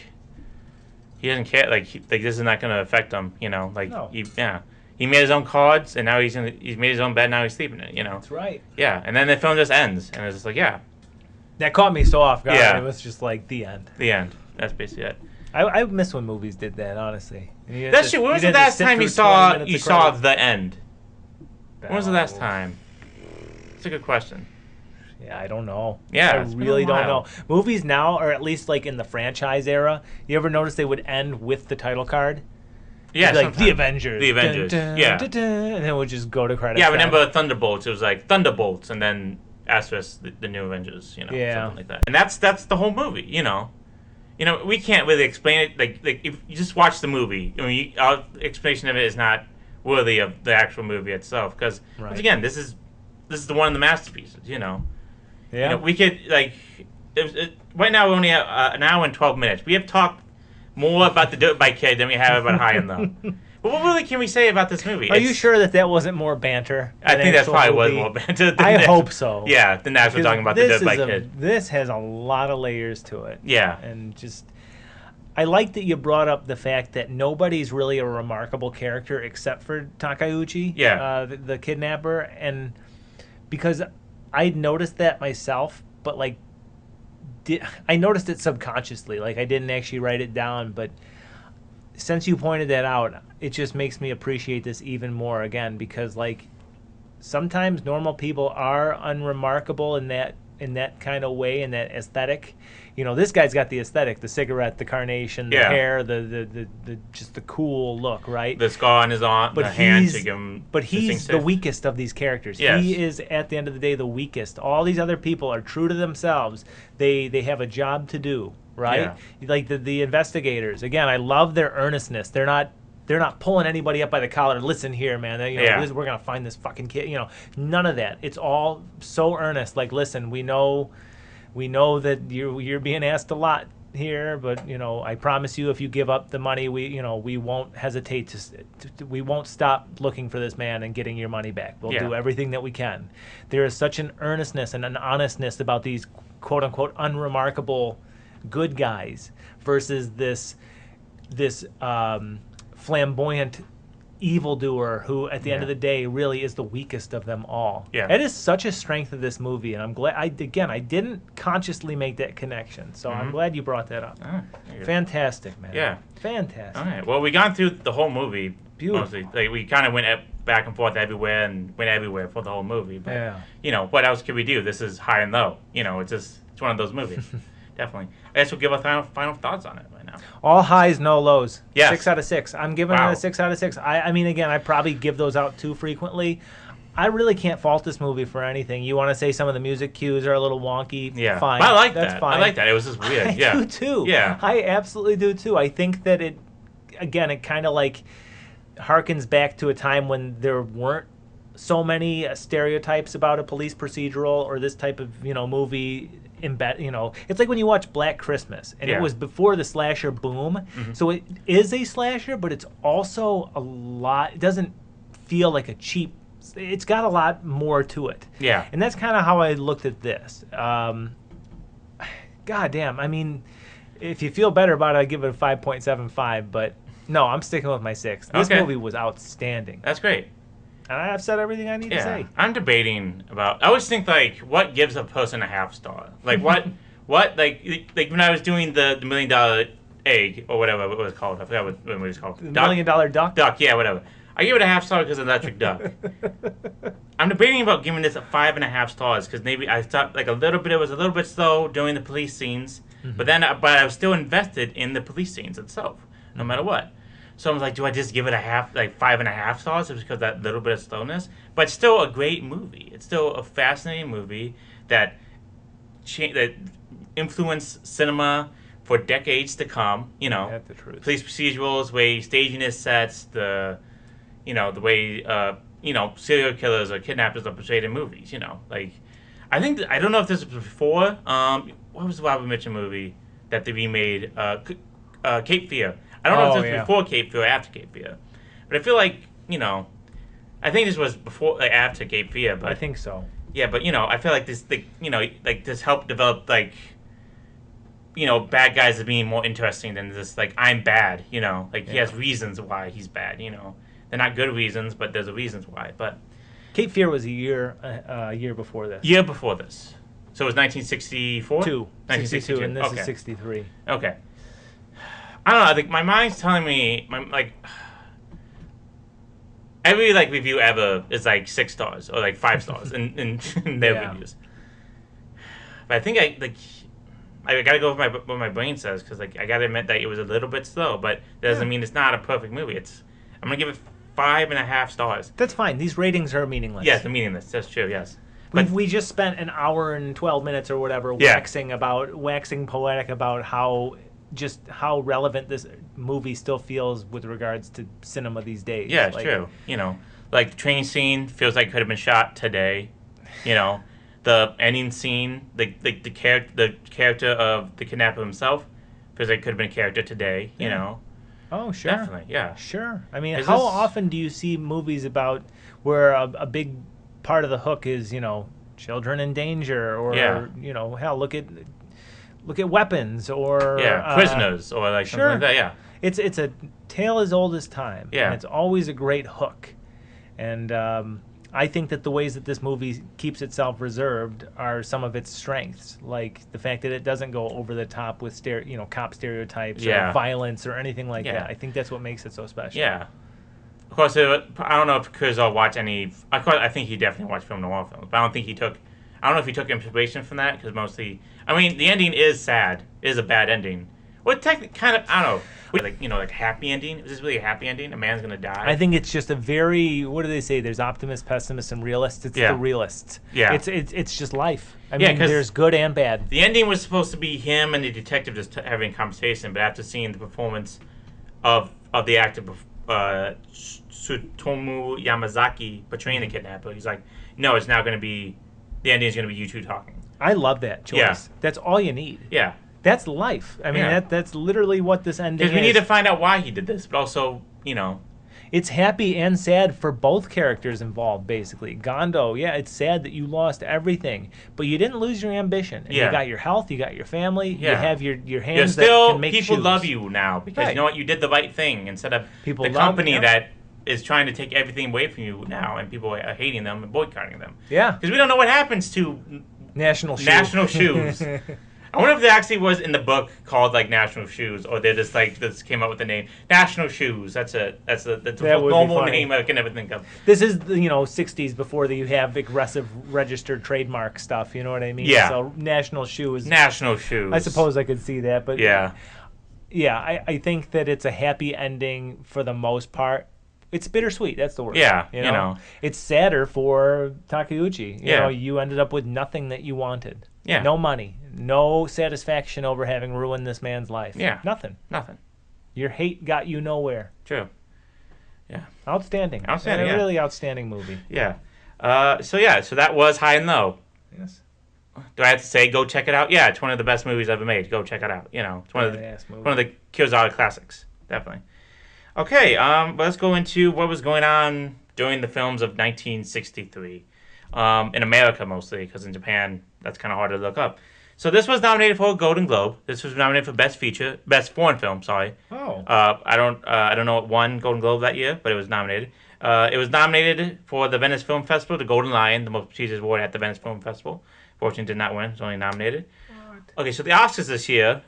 he doesn't care. Like this is not going to affect him, you know. Like, No. He made his own cards, and now he's made his own bed, now he's sleeping in it, you know. That's right. Yeah, and then the film just ends, and it's just like, yeah, That caught me so off guard. Yeah. It was just like the end. the end. That's basically it. I miss when movies did that, honestly. That's true. When was the last time you saw the end? When was the last time? It's a good question. Yeah, I don't know. Yeah, I it's been a really don't know. while. Movies now, or at least like in the franchise era, you ever notice they would end with the title card? Yeah, It'd be like sometimes. The Avengers. The Avengers, yeah. And then it would just go to credits. Yeah, I down. remember Thunderbolts. It was like Thunderbolts, and then asterisk the New Avengers, you know, Yeah. something like that. And that's the whole movie, you know. You know, we can't really explain it. Like if you just watch the movie, I mean, our explanation of it is not worthy of the actual movie itself. Because once again, this is the one of the masterpieces, you know. Yeah. You know, we could right now we only have an hour and 12 minutes. We have talked more about the Dirt Bike Kid than we have about High and Low. But what really can we say about this movie? Are you sure that wasn't more banter? I think that probably was movie? more banter. I hope so. Yeah, than actually talking about the Dirt Bike Kid. This has a lot of layers to it. Yeah. And just, I like that you brought up the fact that nobody's really a remarkable character except for Takeuchi, the kidnapper, and because I'd noticed that myself, but like, I noticed it subconsciously. Like I didn't actually write it down, but since you pointed that out, it just makes me appreciate this even more again because like sometimes normal people are unremarkable in that kind of way, in that aesthetic. You know, this guy's got the aesthetic, the cigarette, the carnation, the hair, the just the cool look, right? The scar on his arm, the hand to give him. But he's the weakest of these characters. Yes. He is, at the end of the day, the weakest. All these other people are true to themselves. They have a job to do, right? Yeah. Like the investigators. Again, I love their earnestness. They're not pulling anybody up by the collar. Listen here, man. We're gonna find this fucking kid. You know, none of that. It's all so earnest. Like, listen, we know that you're being asked a lot here, but you know, I promise you, if you give up the money, we won't hesitate we won't stop looking for this man and getting your money back. We'll do everything that we can. There is such an earnestness and an honestness about these quote unquote unremarkable good guys versus this flamboyant evildoer who at the end of the day really is the weakest of them all. Yeah. It is such a strength of this movie, and I'm glad I didn't consciously make that connection, so I'm glad you brought that up. Fantastic, man. Yeah. Fantastic. All right. Well, we gone through the whole movie. Beautiful. Mostly. Like we kind of went back and forth everywhere and went everywhere for the whole movie. But you know, what else could we do? This is High and Low. You know, it's one of those movies. Definitely. I guess we'll give our final thoughts on it right now. All highs, no lows. Yes. 6 out of 6. I'm giving it a 6 out of 6. I mean, again, I probably give those out too frequently. I really can't fault this movie for anything. You want to say some of the music cues are a little wonky? Yeah. Fine. But I like That's that. fine. I like that. It was just weird. I do too. Yeah. I absolutely do too. I think that it kind of like harkens back to a time when there weren't so many stereotypes about a police procedural or this type of movie. It's like when you watch Black Christmas, and it was before the slasher boom. So it is a slasher, but it's also a lot. It doesn't feel like a cheap. It's got a lot more to it. Yeah. And that's kind of how I looked at this. God damn. I mean, if you feel better about it, I'd give it a 5.75. But no, I'm sticking with my 6. This movie was outstanding. That's great. And I've said everything I need to say. I'm debating about. I always think like, what gives a person a half star? Like what what? Like when I was doing the $1 million egg or whatever it was called. I forgot what it was called. The $1 million duck? Duck, yeah, whatever. I gave it a half star because of Electric Duck. I'm debating about giving this a 5.5 stars because maybe I thought like it was a little bit slow during the police scenes, but I was still invested in the police scenes itself, no matter what. So I was like, do I just give it a 5.5 stars just because that little bit of slowness? But it's still a great movie. It's still a fascinating movie that that influenced cinema for decades to come. You know, That's the truth. police procedurals, way staging is sets, the way serial killers or kidnappers are portrayed in movies. You know, like I don't know if this was before. What was the Robert Mitchum movie that they remade? Cape Fear. I don't know if this was before Cape Fear or after Cape Fear, but I feel like I think this was before, after Cape Fear. But I think so. yeah, but I feel like this, this helped develop bad guys as being more interesting than this I'm bad. He has reasons why he's bad. They're not good reasons, but there's reasons why. But Cape Fear was a year before this. year before this, so it was 1964. 1962, and this okay. is 63. Okay. I don't know. I think my mind's telling me every review ever is 6 stars or 5 stars in their reviews. But I think I gotta go with what my brain says because I gotta admit that it was a little bit slow, but that doesn't mean it's not a perfect movie. I'm gonna give it 5.5 stars. That's fine. These ratings are meaningless. Yes, they're meaningless. That's true. Yes. But We just spent an hour and 12 minutes or whatever waxing poetic about how relevant this movie still feels with regards to cinema these days. yeah, it's true. The train scene feels like it could have been shot today. The ending scene, the character of the kidnapper himself feels like it could have been a character today. Oh, sure. Definitely, yeah. Sure. I mean, Is how this- often do you see movies about where a big part of the hook is, children in danger or, Yeah. hell, look at weapons or prisoners or something sure. like that. Yeah. It's a tale as old as time. Yeah. And it's always a great hook. And I think that the ways that this movie keeps itself reserved are some of its strengths, like the fact that it doesn't go over the top with cop stereotypes or violence or anything like that. I think that's what makes it so special. Yeah. Of course, I don't know if Kurzweil watched any. Of course, I think he definitely watched film noir films, but I don't know if he took inspiration from that because mostly. I mean, the ending is sad. It is a bad ending. Well, technically, kind of. I don't know. Happy ending. Is this really a happy ending? A man's gonna die. I think it's just a very. What do they say? There's optimists, pessimists, and realists. It's the realists. Yeah. It's just life. I Yeah, mean, 'cause there's good and bad. The ending was supposed to be him and the detective just having a conversation, but after seeing the performance of the actor Tsutomu Yamazaki portraying the kidnapper, he's like, no, it's now going to be the ending is going to be you two talking. I love that choice. Yeah. That's all you need. Yeah. That's life. I mean, Yeah. that's literally what this ending is. Because we need to find out why he did this, but also, It's happy and sad for both characters involved, basically. Gondo, it's sad that you lost everything, but you didn't lose your ambition. And Yeah. you got your health, you got your family, you Yeah. have your you're hands that still can make people shoes. love you now because Right. you know what, you did the right thing instead of People the love- company yep. that is trying to take everything away from you now, and people are hating them and boycotting them. Yeah. Because we don't know what happens to National shoes. National Shoes. I wonder if there actually was in the book called National Shoes, or they just this came up with the name National Shoes. That's the That would be normal funny. name I can never think of. This is the 60s before you have aggressive registered trademark stuff. You know what I mean? Yeah. So National Shoe is. National Shoes. I suppose I could see that, but Yeah. yeah, I think that it's a happy ending for the most part. It's bittersweet. That's the word. Yeah, you you know. It's sadder for Takeuchi. You Yeah. know, you ended up with nothing that you wanted. Yeah. No money. No satisfaction over having ruined this man's life. Yeah. Nothing. Nothing. Your hate got you nowhere. True. Yeah. Outstanding. Outstanding, A yeah. really outstanding movie. Yeah. So that was High and Low. Yes. Do I have to say go check it out? Yeah, it's one of the best movies ever made. Go check it out. It's one Badass movie. of the Kurosawa classics, definitely. Okay, let's go into what was going on during the films of 1963. In America mostly, because in Japan that's kind of hard to look up. So this was nominated for a Golden Globe. This was nominated for Best Foreign Film. Sorry. Oh. I don't know what won Golden Globe that year, but it was nominated. It was nominated for the Venice Film Festival, the Golden Lion, the most prestigious award at the Venice Film Festival. Fortunately, did not win. It was only nominated. Okay, so the Oscars this year,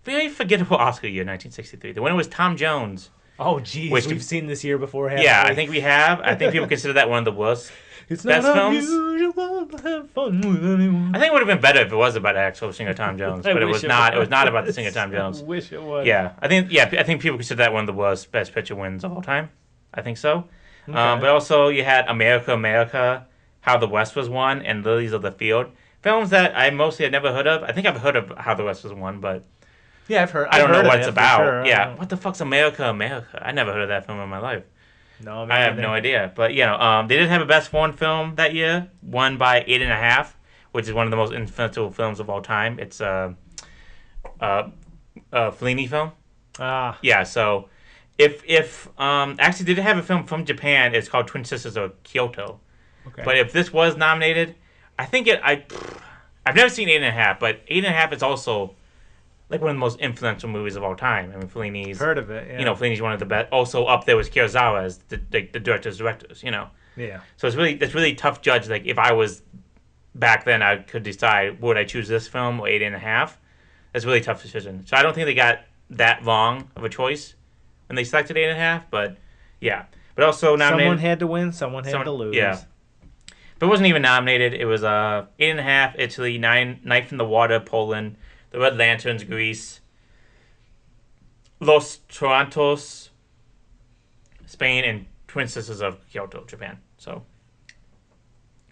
very forgettable Oscar year, 1963. The winner was Tom Jones. Oh, geez, Which- we've seen this year before, haven't Yeah, we? I think we have. I think people consider that one of the worst. It's best not films. unusual to have fun with anyone. I think it would have been better if it was about actual singer Tom Jones, but it wish was not. It was not about the was. singer Tom Jones. I wish it was. Yeah, I think people consider that one of the worst Best Picture wins of all time. I think so. Okay. But also you had America, America, How the West Was Won, and Lilies of the Field. Films that I mostly had never heard of. I think I've heard of How the West Was Won, but Yeah, I've heard. I don't know heard what of it's it, for about. sure. Yeah, what the fuck's America, America? I never heard of that film in my life. No, I have no idea. But, they did have a Best Foreign Film that year, won by 8.5, which is one of the most influential films of all time. It's a Fellini film. Ah, Yeah, so if actually they did have a film from Japan. It's called Twin Sisters of Kyoto. okay. But if this was nominated, I think I've never seen 8.5, but 8.5 is also like one of the most influential movies of all time. I mean, Fellini's heard of it. Yeah. Fellini's one of the best. Also up there was Kurosawa as the directors. Yeah. So it's really tough judge. Like if I was back then, I could decide would I choose this film or 8.5. That's a really tough decision. So I don't think they got that long of a choice when they selected 8.5. But yeah, but also nominated. Someone had to win. Someone had to lose. Yeah. But it wasn't even nominated. It was 8.5 Italy, 9 Knife in the Water Poland, The Red Lanterns Greece, Los Torontos Spain, and Twin Sisters of Kyoto Japan. So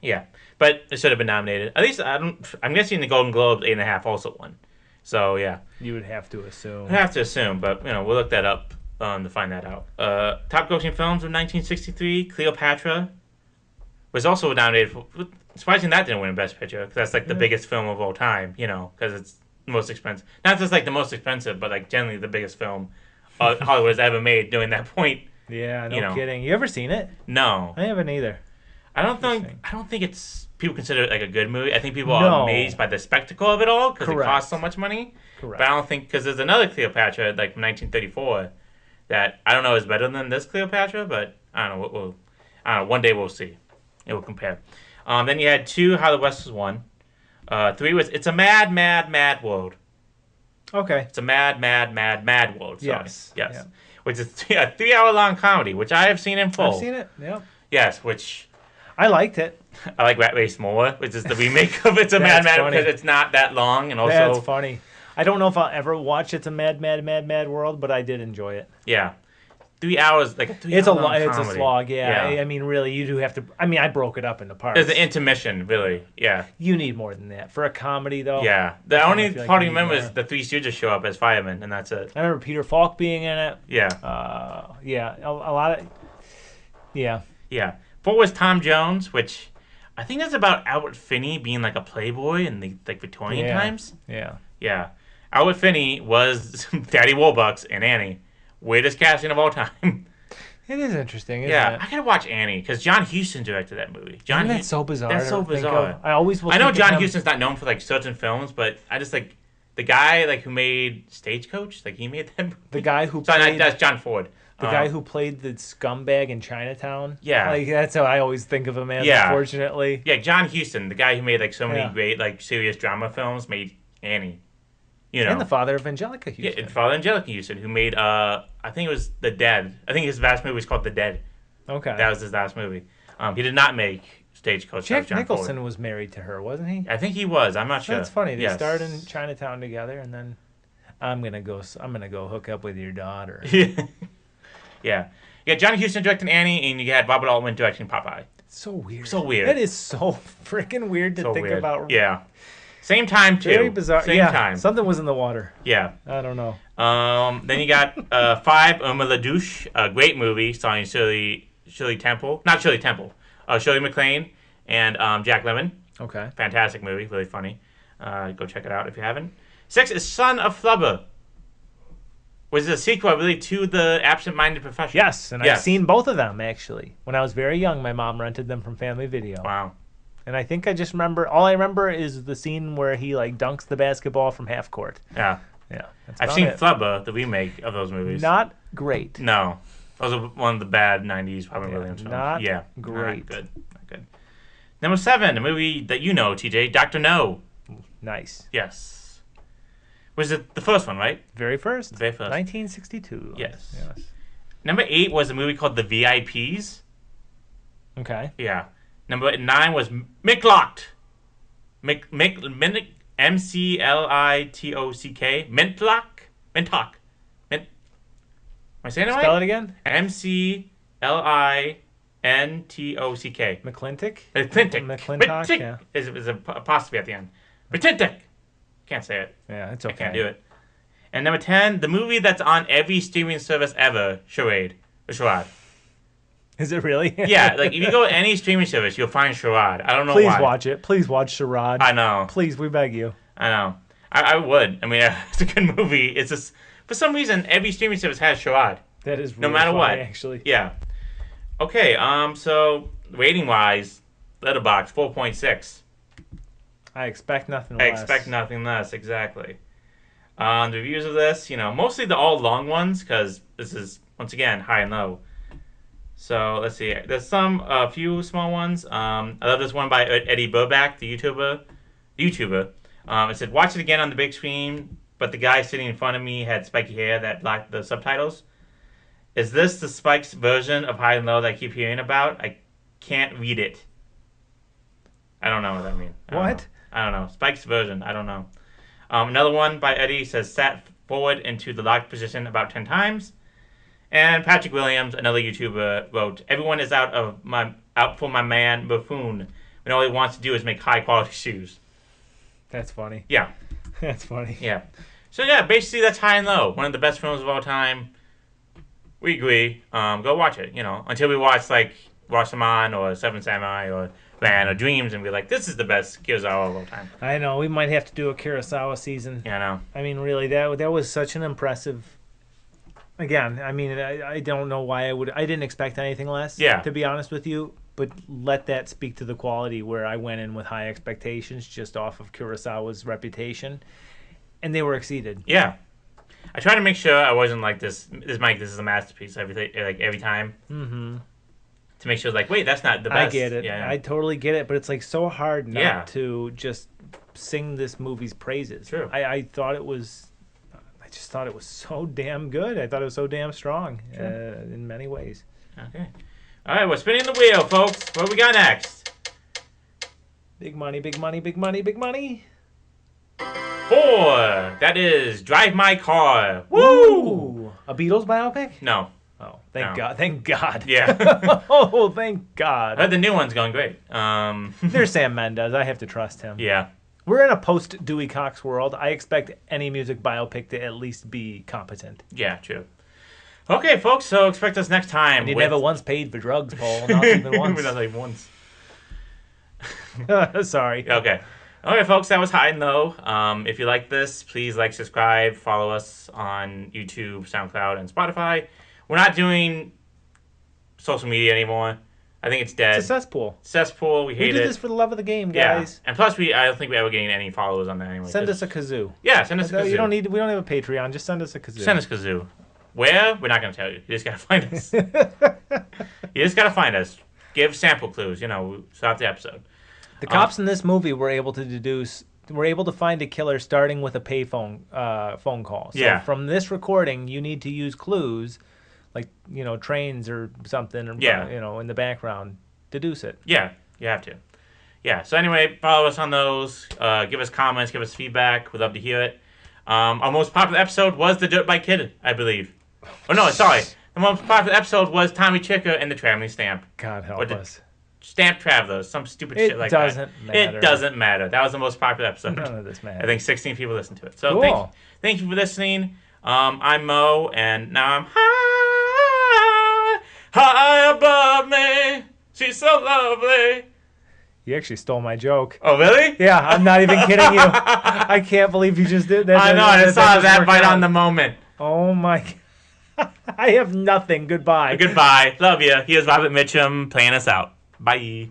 yeah, but it should have been nominated. At least I'm guessing the Golden Globes 8.5 also won. So yeah, You would have to assume. I have to assume, but we'll look that up to find that out. Top grossing films of 1963, Cleopatra was also nominated for. Surprising that didn't win Best Picture, because that's like the biggest film of all time, because it's the most expensive. Not just like the most expensive, but like generally the biggest film Hollywood has ever made during that point. Yeah, no You know. kidding. You ever seen it? No, I haven't either. I don't Interesting. think it's people consider it like a good movie. I think people No. are amazed by the spectacle of it all because it Correct. costs so much money. Correct. But I don't think because there's another Cleopatra like from 1934 that I don't know is better than this Cleopatra, but I don't know. I don't know. One day we'll see. It will compare. Then you had 2, How the West Was Won. 3 was It's a Mad, Mad, Mad World. Okay. It's a mad, mad, mad, mad world. Sorry. Yes. Yes. Yeah. Which is a 3-hour-long comedy, which I have seen in full. I've seen it. Yeah. Yes, which I liked it. I like Rat Race more, which is the remake of It's a Mad, That's Mad funny. because it's not that long, and also That's funny. I don't know if I'll ever watch It's a Mad, Mad, Mad, Mad World, but I did enjoy it. yeah, 3 hours like a 3 It's a hour long it's a comedy. slog. Yeah. I mean, really, you do have to. I mean, I broke it up into parts. There's an intermission, really. Yeah, You need more than that for a comedy, though. yeah. The kinda only feel like part I you need remember more. is the 3 Stooges show up as firemen, and that's it. I remember Peter Falk being in it. Yeah, Yeah, a lot of. Yeah. yeah. 4 was Tom Jones, which I think that's about Albert Finney being like a playboy in the like Victorian Yeah. times. Yeah. Yeah. Albert Finney was Daddy Warbucks and Annie. Weirdest casting of all time. It is interesting, isn't Yeah, it? I gotta watch Annie because John Huston directed that movie. Isn't that so bizarre? That's so to think bizarre. of? I always will. I know think of John him- Huston's not known for like certain films, but I just like the guy like who made Stagecoach. Like he made that movie. The guy who Sorry, played that's John Ford. the guy who played the scumbag in Chinatown. Yeah. like that's how I always think of him as. Yeah. Unfortunately. Yeah, John Huston, the guy who made like so many Yeah. great like serious drama films, made Annie. You know. And the father of Angelica yeah, Houston. and Father Angelica Houston, who made I think it was The Dead. I think his last movie was called The Dead. Okay. That was his last movie. He did not make Stagecoach. That was Jack John Nicholson Ford. was married to her, wasn't he? I think he was. I'm not sure. That's funny. They Yes. starred in Chinatown together, and then I'm gonna go hook up with your daughter. Yeah. Yeah, Johnny Houston directing Annie, and you had Robert Altman directing Popeye. It's so weird. So weird. That is so freaking weird to So think weird. about. Yeah. Same time, too. Very bizarre. Same yeah, time. something was in the water. Yeah. I don't know. Then you got 5, Irma La Douche, a great movie starring Shirley Temple. Not Shirley Temple. Shirley MacLaine and Jack Lemmon. Okay. Fantastic movie. Really funny. Go check it out if you haven't. 6 is Son of Flubber. Was a sequel, really, to The Absent-Minded Professional. Yes, and Yes. I've seen both of them actually. When I was very young, my mom rented them from Family Video. Wow. And I think I just remember. All I remember is the scene where he like dunks the basketball from half court. Yeah. Yeah. That's I've about seen it. Flubber, the remake of those movies. Not great. No. Those are one of the bad 90s Robin Yeah, Williams films. not Yeah. great. Not good. Not good. Number 7, a movie that you know, TJ, Dr. No. Nice. Yes. Was it the first one, right? Very first. Very first. 1962. Yes. Yes. Number 8 was a movie called The VIPs. Okay. Yeah. Number 9 was Mintlocked. M-C-L-I-T-O-C-K. Mintlock. Mintlock. Am I saying it right? Spell it again. M-C-L-I-N-T-O-C-K. McClintock. McClintock. McClintock, yeah. Is an apostrophe at the end. McClintock. Can't say it. Yeah, it's okay. I can't do it. And number 10, the movie that's on every streaming service ever, Charade. Or Charade. Is it really? Yeah, like if you go to any streaming service, you'll find Charade. I don't know Please why. watch it. Please watch Charade. I know. Please, we beg you. I know. I would. I mean, it's a good movie. It's just, for some reason, every streaming service has Charade. That is really No matter funny, what. actually. Yeah. Okay, so rating-wise, Letterboxd 4.6. I expect nothing I less. expect nothing less, exactly. The reviews of this, mostly the all long ones, because this is, once again, high and low. So, let's see. There's a few small ones. I love this one by Eddie Burback, the YouTuber. It said, watch it again on the big screen, but the guy sitting in front of me had spiky hair that blocked the subtitles. Is this the Spike's version of High and Low that I keep hearing about? I can't read it. I don't know what that means. I don't know. Spike's version. I don't know. Another one by Eddie says, sat forward into the locked position about 10 times. And Patrick Williams, another YouTuber, wrote, everyone is out for my man Buffoon when all he wants to do is make high-quality shoes. That's funny. Yeah. That's funny. Yeah. So, yeah, basically that's High and Low. One of the best films of all time. We agree. Go watch it, until we watch, like, Rashomon or Seven Samurai or Land or Dreams and be like, this is the best Kurosawa of all time. I know. We might have to do a Kurosawa season. Yeah, I know. I mean, really, that was such an impressive... Again, I mean, I don't know why I didn't expect anything less, to be honest with you, but let that speak to the quality where I went in with high expectations just off of Kurosawa's reputation, and they were exceeded. Yeah. I try to make sure I wasn't like this is a masterpiece every time. Mm-hmm. To make sure, like, wait, that's not the best. I get it. Yeah. I totally get it, but it's like so hard not to just sing this movie's praises. True. I thought it was... I just thought it was so damn good. I thought it was so damn strong in many ways. Okay. All right, we're spinning the wheel, folks. What we got next? Big money, big money, big money, big money. 4. That is Drive My Car. Woo! Ooh, a Beatles biopic? No. Oh, thank God. Thank God. Yeah. Oh, thank God. I heard the new one's going great. There's Sam Mendes. I have to trust him. Yeah. We're in a post-Dewey Cox world. I expect any music biopic to at least be competent. Yeah, true. Okay, folks, so expect us next time. And he never once paid for drugs, Paul. Not even once. Not even once. Sorry. Okay. Okay, folks, that was High and Low. If you like this, please like, subscribe, follow us on YouTube, SoundCloud, and Spotify. We're not doing social media anymore. I think it's dead. It's a cesspool. Cesspool. We hate it. We did this for the love of the game, guys. Yeah. And plus, I don't think we're ever getting any followers on that anyway. Send us a kazoo. Yeah, send us a kazoo. We don't have a Patreon. Just send us a kazoo. Send us a kazoo. Where? We're not going to tell you. You just got to find us. You just got to find us. Give sample clues, throughout the episode. The cops in this movie were able to find a killer starting with a payphone phone call. So from this recording, you need to use clues like, trains or something, in the background. Deduce it. Yeah, you have to. Yeah, so anyway, follow us on those. Give us comments, give us feedback. We'd love to hear it. Our most popular episode was the Dirt Bike Kid, I believe. Oh, no, sorry. The most popular episode was Tommy Chicker and the Traveling Stamp. God help us. Stamp Travelers, some stupid shit like that. It doesn't matter. It doesn't matter. That was the most popular episode. None of this matters. I think 16 people listened to it. So cool. thank you for listening. I'm Mo, and now I'm high above me. She's so lovely. You actually stole my joke. Oh, really? Yeah, I'm not even kidding you. I can't believe you just did that. I know, I saw that right on the moment. Oh, my God. I have nothing. Goodbye. Goodbye. Love you. Here's Robert Mitchum playing us out. Bye.